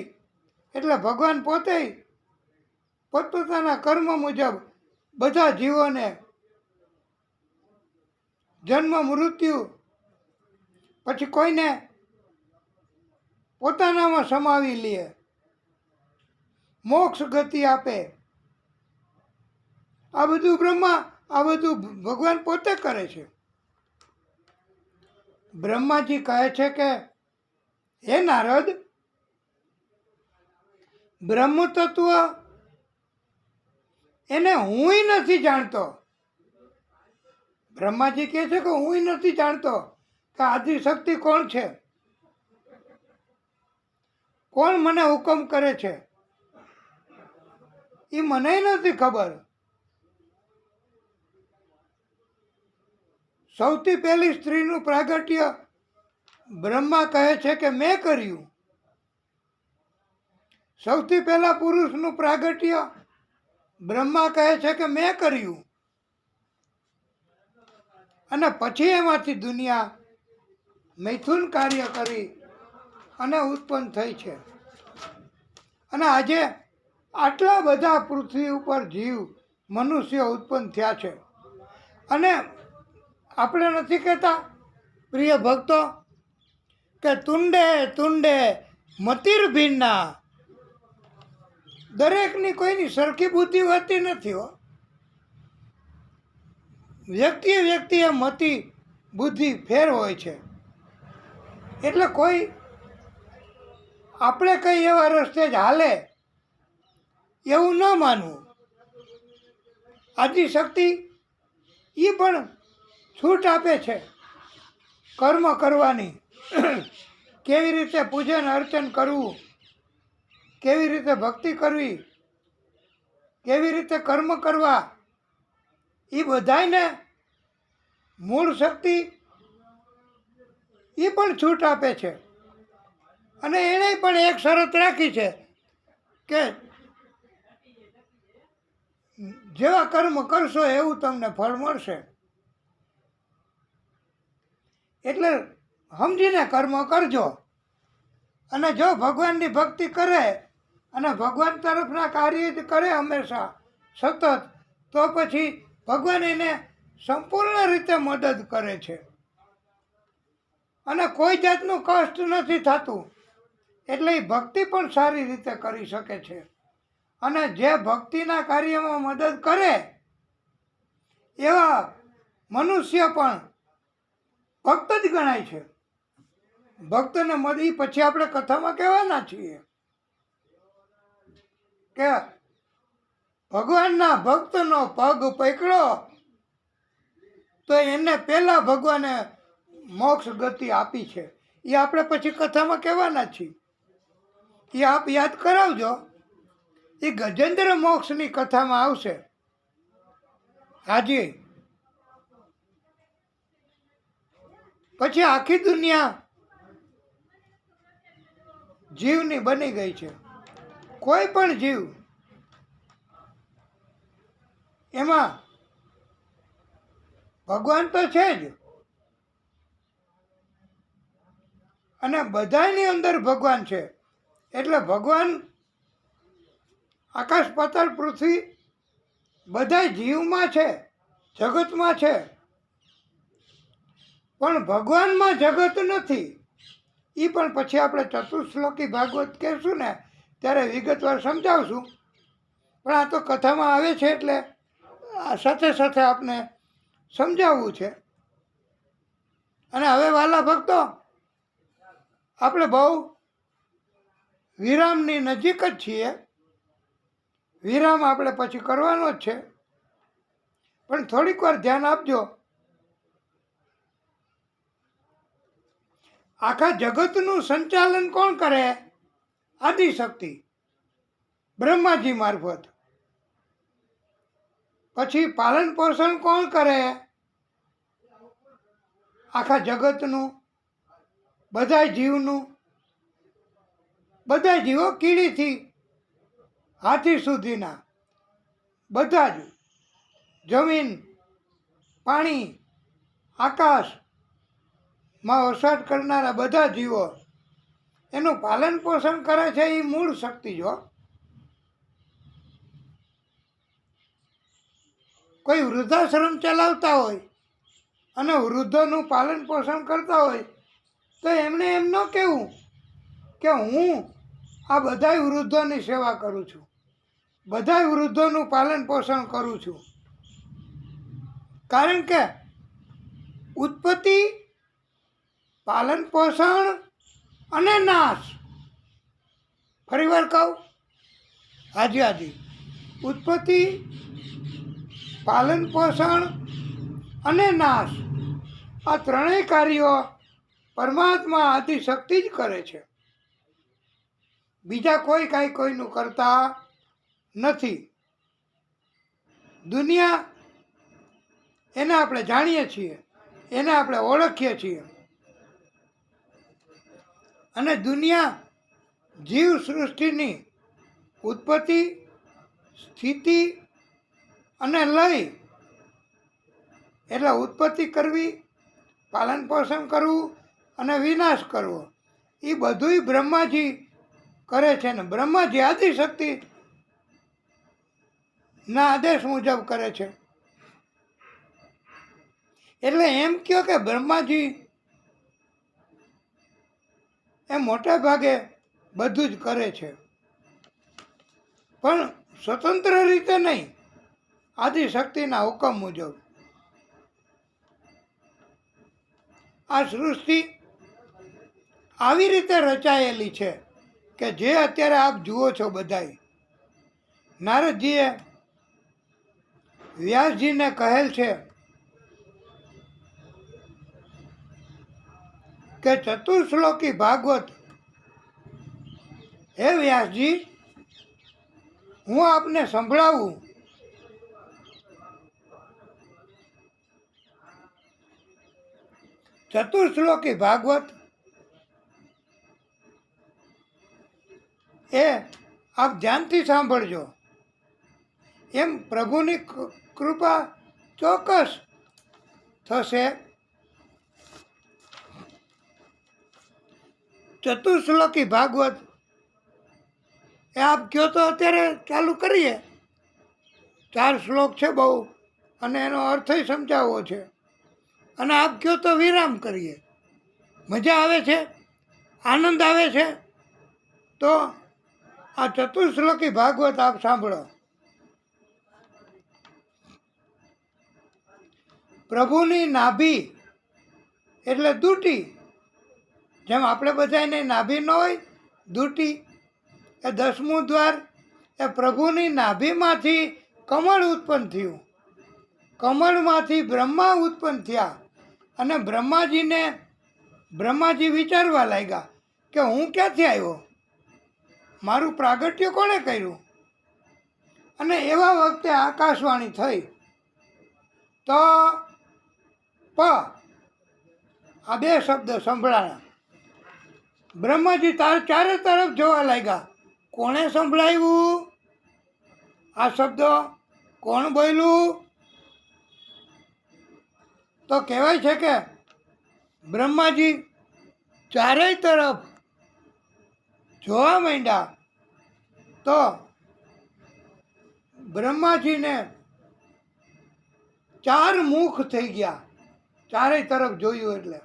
એટલે ભગવાન પોતે પોતપોતાના કર્મ મુજબ બધા જીવોને જન્મ, મૃત્યુ, પછી કોઈને પોતાનામાં સમાવી લે, મોક્ષ ગતિ આપે. આ બધું બ્રહ્મા, આ બધું ભગવાન પોતે કરે છે. બ્રહ્માજી કહે છે કે હે નારદ, બ્રહ્મ તત્વ એને હુંય નથી જાણતો. બ્રહ્માજી કહે છે કે હું નથી જાણતો કે આદિશક્તિ કોણ છે, કોણ મને હુકમ કરે છે, એ મને નથી ખબર. સૌથી પહેલી સ્ત્રીનું પ્રાગટ્ય બ્રહ્મા કહે છે કે મેં કર્યું. સૌથી પહેલા પુરુષનું પ્રાગટ્ય બ્રહ્મા કહે છે કે મેં કર્યું. અને પછી એમાંથી દુનિયા મૈથુન કાર્ય કરી અને ઉત્પન્ન થઈ છે. અને આજે આટલા બધા પૃથ્વી ઉપર જીવ મનુષ્ય ઉત્પન્ન થયા છે. અને આપણે નથી કહેતા પ્રિય ભક્તો કે તુંડે તુંડે મતિર ભિન્ના, દરેકની કોઈની સરખી બુદ્ધિ હોતી નથી હો. વ્યક્તિએ મતિ બુદ્ધિ ફેર હોય છે. એટલે કોઈ આપણે કઈ એવા રસ્તે જ હાલે એવું ન માનવું. આદિશક્તિ એ પણ છૂટ આપે છે કર્મ કરવાની. કેવી રીતે પૂજન અર્ચન કરવું, કેવી રીતે ભક્તિ કરવી, કેવી રીતે કર્મ કરવા, એ બધાયને મૂળ શક્તિ એ પણ છૂટ આપે છે. અને એણે પણ એક શરત રાખી છે કે જેવા કર્મ કરશો એવું તમને ફળ મળશે. એટલે સમજીને કર્મ કરજો. અને જો ભગવાનની ભક્તિ કરે અને ભગવાન તરફના કાર્ય જ કરે હંમેશા સતત, તો પછી ભગવાન એને સંપૂર્ણ રીતે મદદ કરે છે. અને કોઈ જાતનું કષ્ટ નથી થતું. એટલે એ ભક્તિ પણ સારી રીતે કરી શકે છે. અને જે ભક્તિના કાર્યમાં મદદ કરે એવા મનુષ્ય પણ ભક્ત જ ગણાય છે. ભક્તને મળી પછી આપણે કથામાં કહેવાના છીએ કે ભગવાનના ભક્તનો પગ પકડો તો એને પહેલા ભગવાને મોક્ષ ગતિ આપી છે. એ આપણે પછી કથામાં કહેવાના છીએ. એ આપ યાદ કરાવજો. એ ગજેન્દ્ર મોક્ષની કથામાં આવશે. હાજી. પછી આખી દુનિયા જીવની બની ગઈ છે. કોઈ પણ જીવ એમાં ભગવાન તો છે જ, અને બધાની અંદર ભગવાન છે. એટલે ભગવાન આકાશ પાતાળ પૃથ્વી બધા જીવમાં છે, જગતમાં છે. પણ ભગવાનમાં જગત નથી. એ પણ પછી આપણે ચતુશ્લોકી ભાગવત કહેશું ને ત્યારે વિગતવાર સમજાવશું. પણ આ તો કથામાં આવે છે એટલે સાથે સાથે આપને સમજાવવું છે. અને હવે વાલા ભક્તો, આપણે બહુ વિરામની નજીક જ છીએ. વિરામ આપણે પછી કરવાનો જ છે. પણ થોડીક વાર ધ્યાન આપજો. આખા જગતનું સંચાલન કોણ કરે? આદિશક્તિ, બ્રહ્માજી મારફત. પછી પાલન પોષણ કોણ કરે? આખા જગતનું, બધા જીવનું. બધા જીવો કીડીથી હાથી સુધીના બધા જ, જમીન, પાણી, આકાશમાં વસવાટ કરનારા બધા જીવો એનું પાલન પોષણ કરે છે. એ મૂળ શક્તિ જો. કોઈ વૃદ્ધાશ્રમ ચલાવતા હોય અને વૃદ્ધોનું પાલન પોષણ કરતા હોય તો એમણે એમ ન કહેવું કે હું આ બધાય વૃદ્ધોની સેવા કરું છું, બધાય વૃદ્ધોનું પાલન પોષણ કરું છું. કારણ કે ઉત્પત્તિ, પાલન પોષણ અને નાશ. ફરી વાર કહું, હાજી. ઉત્પત્તિ, પાલન પોષણ અને નાશ, આ ત્રણેય કાર્યો પરમાત્મા આદિશક્તિ જ કરે છે. બીજા કોઈ કાંઈ કોઈનું કરતા નથી. દુનિયા એને આપણે જાણીએ છીએ, એને આપણે ઓળખીએ છીએ. અને દુનિયા જીવ સૃષ્ટિની ઉત્પત્તિ, સ્થિતિ અને લય, એટલે ઉત્પત્તિ કરવી, પાલન પોષણ કરવું અને વિનાશ કરવો, એ બધુંય બ્રહ્માજી કરે છે. ને બ્રહ્માજી આદિશક્તિ ના આદેશ મુજબ કરે છે. એટલે એમ કહો કે બ્રહ્માજી એ મોટા ભાગે બધું જ કરે છે, પણ સ્વતંત્ર રીતે નહીં, આદિશક્તિના હુકમ મુજબ. આ સૃષ્ટિ આવી રીતે રચાયેલી છે કે જે અત્યારે આપ જુઓ છો બધાય. નારદજીએ વ્યાસજીને કહેલ છે કે ચતુશ્લોકી ભાગવત, હે વ્યાસજી, હું આપને સંભળાવું. ચતુશ્લોકી ભાગવત એ આપ ધ્યાનથી સાંભળજો. એમ પ્રભુની કૃપા ચોક્કસ થશે. ચતુશ્લોકી ભાગવત એ આપ કહો તો અત્યારે ચાલુ કરીએ. 4 શ્લોક છે બહુ, અને એનો અર્થય સમજાવવો છે. અને આપ કહો તો વિરામ કરીએ. મજા આવે છે, આનંદ આવે છે, તો આ ચતુશ્લોકી ભાગવત આપ સાંભળો. પ્રભુની નાભી એટલે દૂટી. જેમ આપણે બધાને નાભી ન હોય, દૂટી એ 10મું દ્વાર, એ પ્રભુની નાભીમાંથી કમળ ઉત્પન્ન થયું. કમળમાંથી બ્રહ્મા ઉત્પન્ન થયા. અને બ્રહ્માજી વિચારવા લાગ્યા કે હું ક્યાંથી આવ્યો, મારું પ્રાગટ્ય કોણે કર્યું. અને એવા વખતે આકાશવાણી થઈ તો પ, આ 2 શબ્દ સંભળાયા. બ્રહ્માજી ચારે તરફ જોવા લાગ્યા, કોણે સંભળાવ્યું આ શબ્દો, કોણ બોલ્યું. તો કહેવાય છે કે બ્રહ્માજી ચારેય તરફ જોવા માંડ્યા તો બ્રહ્માજીને 4 મુખ થઈ ગયા. ચારેય તરફ જોયું એટલે.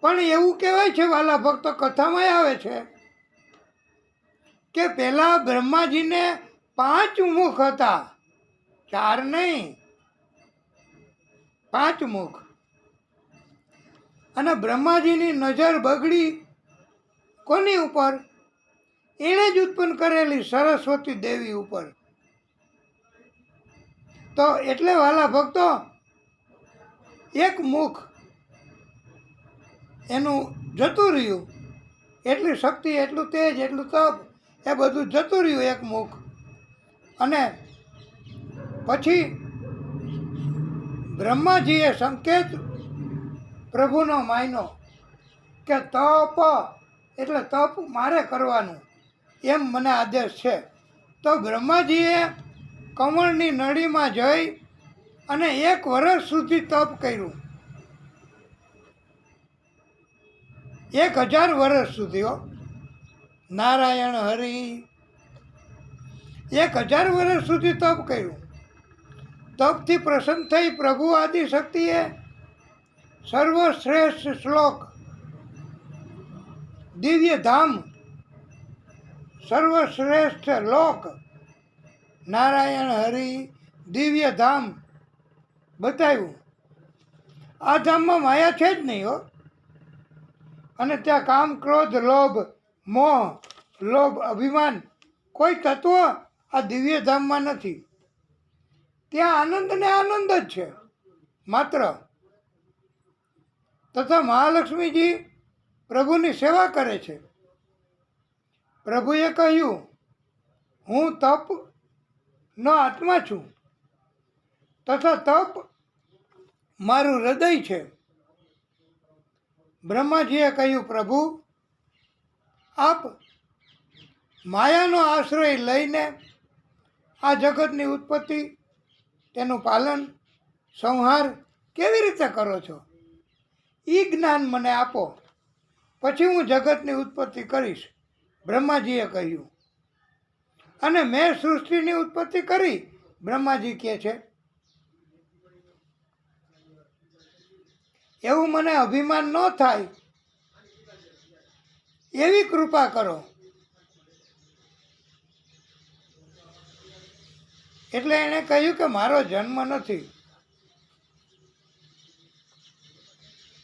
પણ એવું કહેવાય છે વાલા ભક્તો, કથામાં આવે છે કે પહેલા બ્રહ્માજીને 5 મુખ હતા, 4 નહીં, 5 મુખ. અને બ્રહ્માજીની નજર બગડી કોની ઉપર? એણે જ ઉત્પન્ન કરેલી સરસ્વતી દેવી ઉપર. તો એટલે વાલા ભક્તો, 1 મુખ એનું જતું રહ્યું. એટલી શક્તિ, એટલું તેજ, એટલું તપ, એ બધું જતું રહ્યું 1 મુખ. અને પછી બ્રહ્માજીએ સંકેત પ્રભુનો માન્યો કે તપ એટલે તપ મારે કરવાનું, એમ મને આદેશ છે. તો બ્રહ્માજીએ કમળની નળીમાં જઈ અને 1 વર્ષ સુધી તપ કર્યું. 1000 વર્ષ સુધી. નારાયણ હરિ 1000 વર્ષ સુધી તપ કર્યું. તપથી પ્રસન્ન થઈ પ્રભુ આદિશક્તિએ સર્વશ્રેષ્ઠ શ્લોક, દિવ્ય ધામ, સર્વશ્રેષ્ઠ લોક, નારાયણ હરિ દિવ્ય ધામ બતાવ્યું. આ ધામમાં માયા છે જ નહીં હો. અને ત્યાં કામ, ક્રોધ, લોભ, મોહ, લોભ, અભિમાન કોઈ તત્વ આ દિવ્ય ધામમાં નથી. ત્યાં આનંદ ને આનંદ જ છે, માત્ર. તથા મહાલક્ષ્મીજી પ્રભુની સેવા કરે છે. પ્રભુએ કહ્યું, હું તપનો આત્મા છું તથા તપ મારું હૃદય છે. બ્રહ્માજીએ કહ્યું, પ્રભુ, આપ માયાનો આશ્રય લઈને આ જગતની ઉત્પત્તિ, તેનું પાલન, સંહાર કેવી રીતે કરો છો? એ જ્ઞાન મને આપો, પછી હું જગતની ઉત્પત્તિ કરીશ. બ્રહ્માજીએ કહ્યું. અને મેં સૃષ્ટિની ઉત્પત્તિ કરી, બ્રહ્માજી કહે છે. એવું મને અભિમાન ન થાય એવી કૃપા કરો. એટલે એણે કહ્યું કે મારો જન્મ નથી,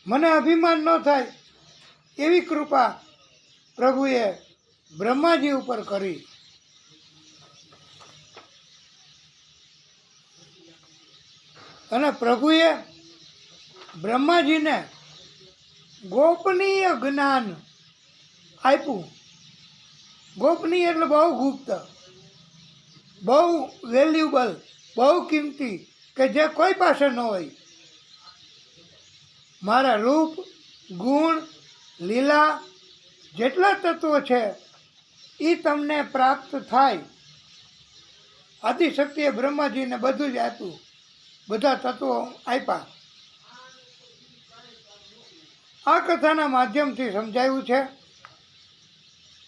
મને અભિમાન ન થાય એવી કૃપા પ્રભુએ બ્રહ્માજી ઉપર કરી. અને પ્રભુએ બ્રહ્માજીને ગોપનીય જ્ઞાન આપ્યું. ગોપનીય એટલે બહુ ગુપ્ત, બહુ વેલ્યુબલ, બહુ કિંમતી, કે જે કોઈ પાસે ન હોય. મારા રૂપ, ગુણ, લીલા જેટલા તત્વો છે એ તમને પ્રાપ્ત થાય. આદિશક્તિએ બ્રહ્માજીને બધું જ આપ્યું, બધા તત્વો આપ્યા. આ કથાના માધ્યમથી સમજાયું છે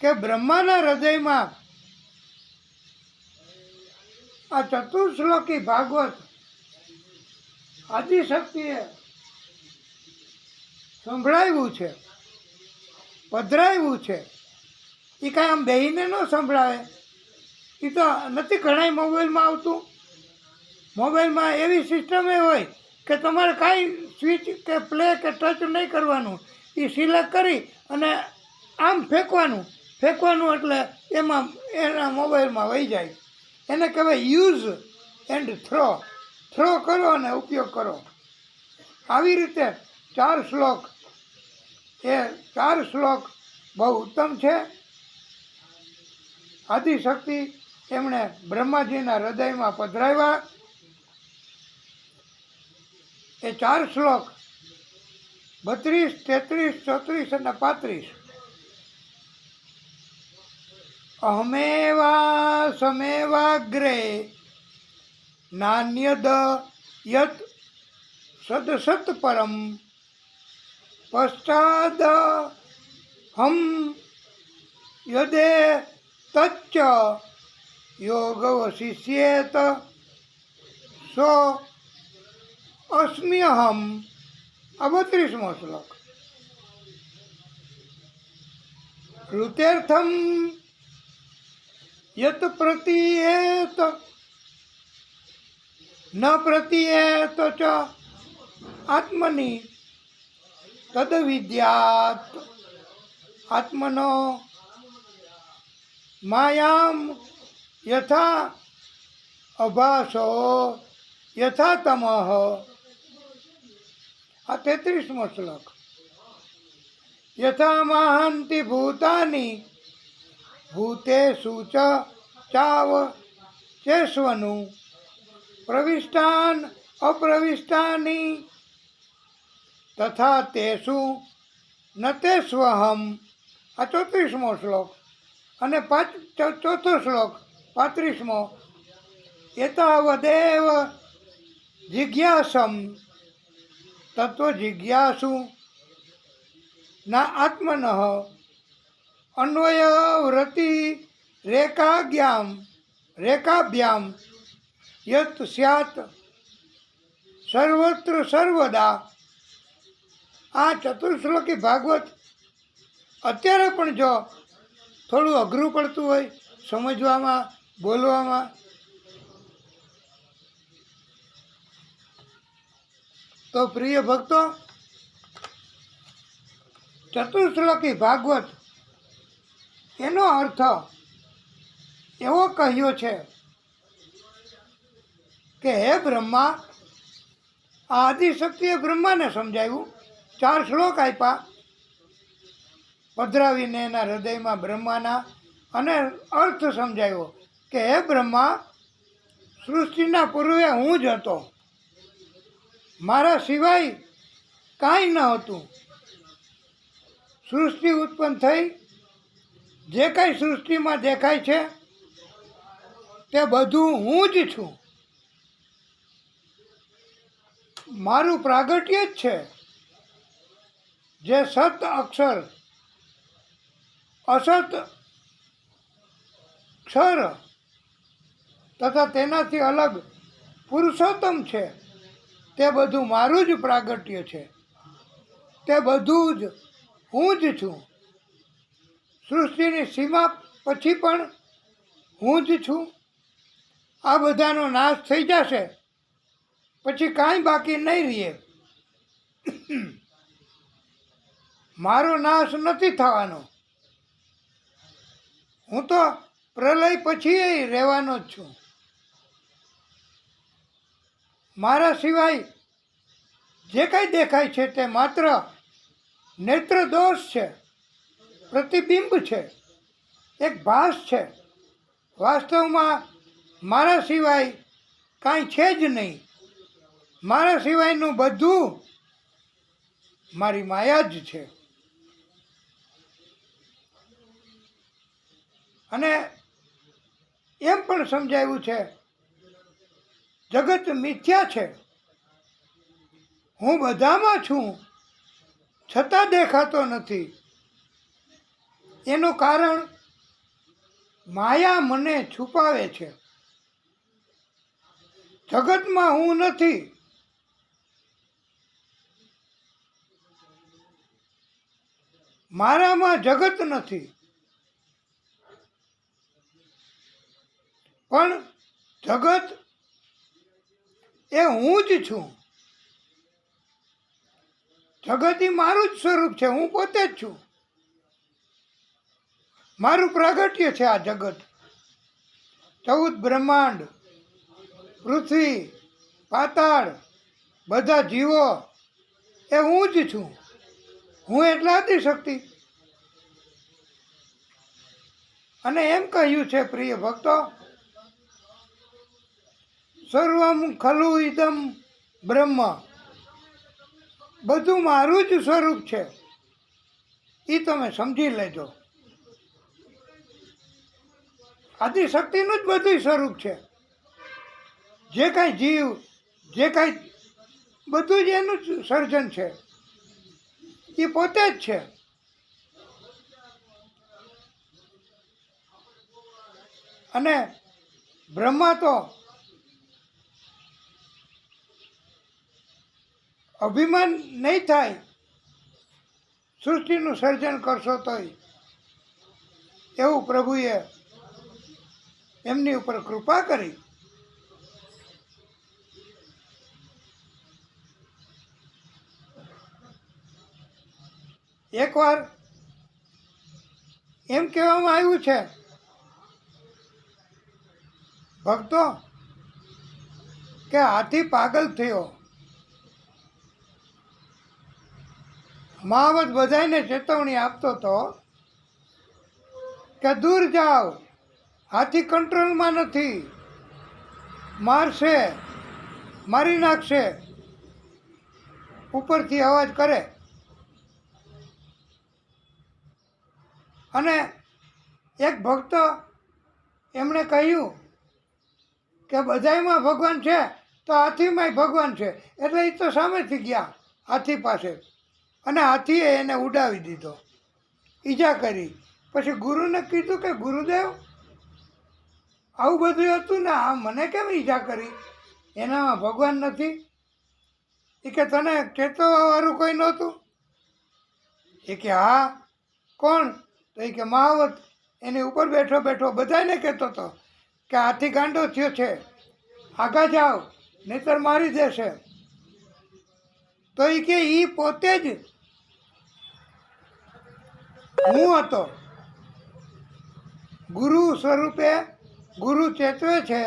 કે બ્રહ્માના હૃદયમાં આ ચતુર્શ્લોકી ભાગવત આદિશક્તિએ સંભળાવ્યું છે, પધરાવ્યું છે. એ કાંઈ આમ બેહીને ન સંભળાવે. એ તો નથી ઘણાય મોબાઈલમાં આવતું. મોબાઈલમાં એવી સિસ્ટમ એ હોય કે તમારે કાંઈ સ્વિચ કે પ્લે કે ટચ નહીં કરવાનું. એ સિલેક્ટ કરી અને આમ ફેંકવાનું એટલે એમાં એના મોબાઈલમાં વહી જાય. એને કહેવાય યુઝ એન્ડ થ્રો કરો અને ઉપયોગ કરો. આવી રીતે 4 શ્લોક, એ 4 શ્લોક બહુ ઉત્તમ છે. આદિશક્તિ એમણે બ્રહ્માજીના હૃદયમાં પધરાવ્યા. એ 4 શ્લોક 32, 33, 34 અને 35. અહમેવા સમેવાગ્રે નાન્યદ યત સદસત પરમ પશ્ચાદ હમ યદે તચ્ચ યોગવશિષ્યેત સો અસ્મ્યહમ. આ 32મો શ્લોક. ઋતેર્થમ યત પ્રતીયેત ન પ્રતીયેત ચ આત્મની તદ વિદ્યાત આત્મનો માયામ યથા અભાસો યથા તમઃ. આ 33મો શ્લોક. યથા મહાંતિ ભૂતાની ભૂતેષુ ચ ચાવ ચેષ્વનું પ્રવિષ્ટાન અપ્રવિષ્ટાની તથા તેષુ ન તેષ્વહમ. આ 34મો શ્લોક. અને 4થો શ્લોક 35મો. એતાવદેવ જિજ્ઞાસમ તત્વ જિજ્ઞાસુ ના આત્મનઃ અન્વય વૃત્તિ રેખાભ્યામ યત સ્યાત સર્વત્ર સર્વદા. આ ચતુર્શ્લોકી ભાગવત અત્યારે પણ જો થોડું અઘરું પડતું હોય સમજવામાં, બોલવામાં, તો પ્રિય ભક્તો, ચતુર્શ્લોકી ભાગવત એનો અર્થ એવો કહ્યો છે કે હે બ્રહ્મા, આ આદિશક્તિએ બ્રહ્માને સમજાવ્યું, 4 શ્લોક આપ્યા પધરાવીને એના હૃદયમાં બ્રહ્માના, અને અર્થ સમજાવ્યો કે હે બ્રહ્મા, સૃષ્ટિના પૂર્વે હું જ હતો, મારા સિવાય કાંઈ ન હતું. સૃષ્ટિ ઉત્પન્ન થઈ, જે કાંઈ સૃષ્ટિમાં દેખાય છે તે બધું હું જ છું. મારું પ્રાગટ્ય જ છે, જે સત અક્ષર અસત ક્ષર તથા તેનાથી અલગ પુરુષોત્તમ છે, તે બધું મારું જ પ્રાગટ્ય છે. તે બધું જ હું જ છું. સૃષ્ટિની સીમા પછી પણ હું જ છું. આ બધાનો નાશ થઈ જશે પછી કાંઈ બાકી નહીં રહે. મારો નાશ નથી થવાનો. હું તો પ્રલય પછી રહેવાનો જ છું. મારા સિવાય જે કાંઈ દેખાય છે તે માત્ર નેત્ર દોષ છે, પ્રતિબિંબ છે, એક ભાસ છે. વાસ્તવમાં મારા સિવાય કાંઈ છે જ નહીં. મારા સિવાયનું બધું મારી માયા જ છે. અને એમ પણ સમજાવ્યું છે, જગત મિથ્યા છે. હું બધામાં છું છતાં દેખાતો નથી. એનું કારણ માયા મને છુપાવે છે. જગતમાં હું નથી. મારામાં જગત નથી, પણ જગત એ હું જ છું. જગત એ મારું જ સ્વરૂપ છે. હું પોતે જ છું. મારું પ્રાગટ્ય છે આ જગત. 14 બ્રહ્માંડ, પૃથ્વી, પાતાળ, બધા જીવો એ હું જ છું. હું એટલે આદિશક્તિ. અને એમ કહ્યું છે પ્રિય ભક્તો, સર્વમ ખલુ ઇદમ બ્રહ્મ. બધું મારું જ સ્વરૂપ છે. એ તમે સમજી લેજો. આદિશક્તિનું જ બધું સ્વરૂપ છે. જે કાંઈ જીવ, જે કાંઈ બધું જ એનું જ સર્જન છે. એ પોતે જ છે. અને બ્રહ્મા તો અભિમાન નહીં થાય, સૃષ્ટિનું સર્જન કરશો તોય, એવું પ્રભુએ એમની ઉપર કૃપા કરી. એકવાર એમ કહેવામાં આવ્યું છે, ભક્તો, કે હાથી પાગલ થયો. મહાવત બધાને ચેતવણી આપતો હતો કે દૂર જાઓ, હાથી કંટ્રોલમાં નથી, મારશે, મારી નાખશે. ઉપરથી અવાજ કરે. અને એક ભક્ત એમણે કહ્યું કે બધાયમાં ભગવાન છે તો હાથીમાંય ભગવાન છે. એટલે એ તો સામેથી ગયા હાથી પાસે, અને હાથીએ એને ઉડાવી દીધો, ઈજા કરી. પછી ગુરુને કીધું કે ગુરુદેવ, આવું બધું હતું ને, આ મને કેમ ઈજા કરી? એનામાં ભગવાન નથી? એ કે તને ચેતવવાવાળું કોઈ નહોતું? એ કે હા. કોણ? તો એ કે મહાવત એની ઉપર બેઠો બેઠો બધાને કહેતો હતો કે હાથી ગાંડો થયો છે, આગા જાઓ નહીતર મારી દેશે. તો એ કે એ પોતે જ હું હતો. ગુરુ સ્વરૂપે ગુરુ ચેતવે છે.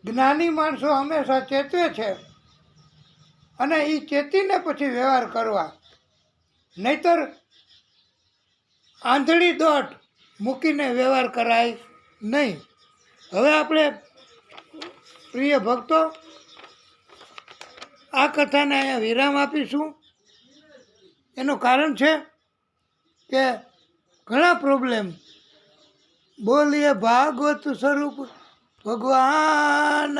જ્ઞાની માણસો હંમેશા ચેતવે છે અને એ ચેતીને પછી વ્યવહાર કરવા, નહીતર આંધળી દોટ મૂકીને વ્યવહાર કરાય નહીં. હવે આપણે પ્રિય ભક્તો આ કથાને અહીંયા વિરામ આપીશું. એનું કારણ છે કે ઘણા પ્રોબ્લેમ. બોલીએ ભાગવત સ્વરૂપ ભગવાન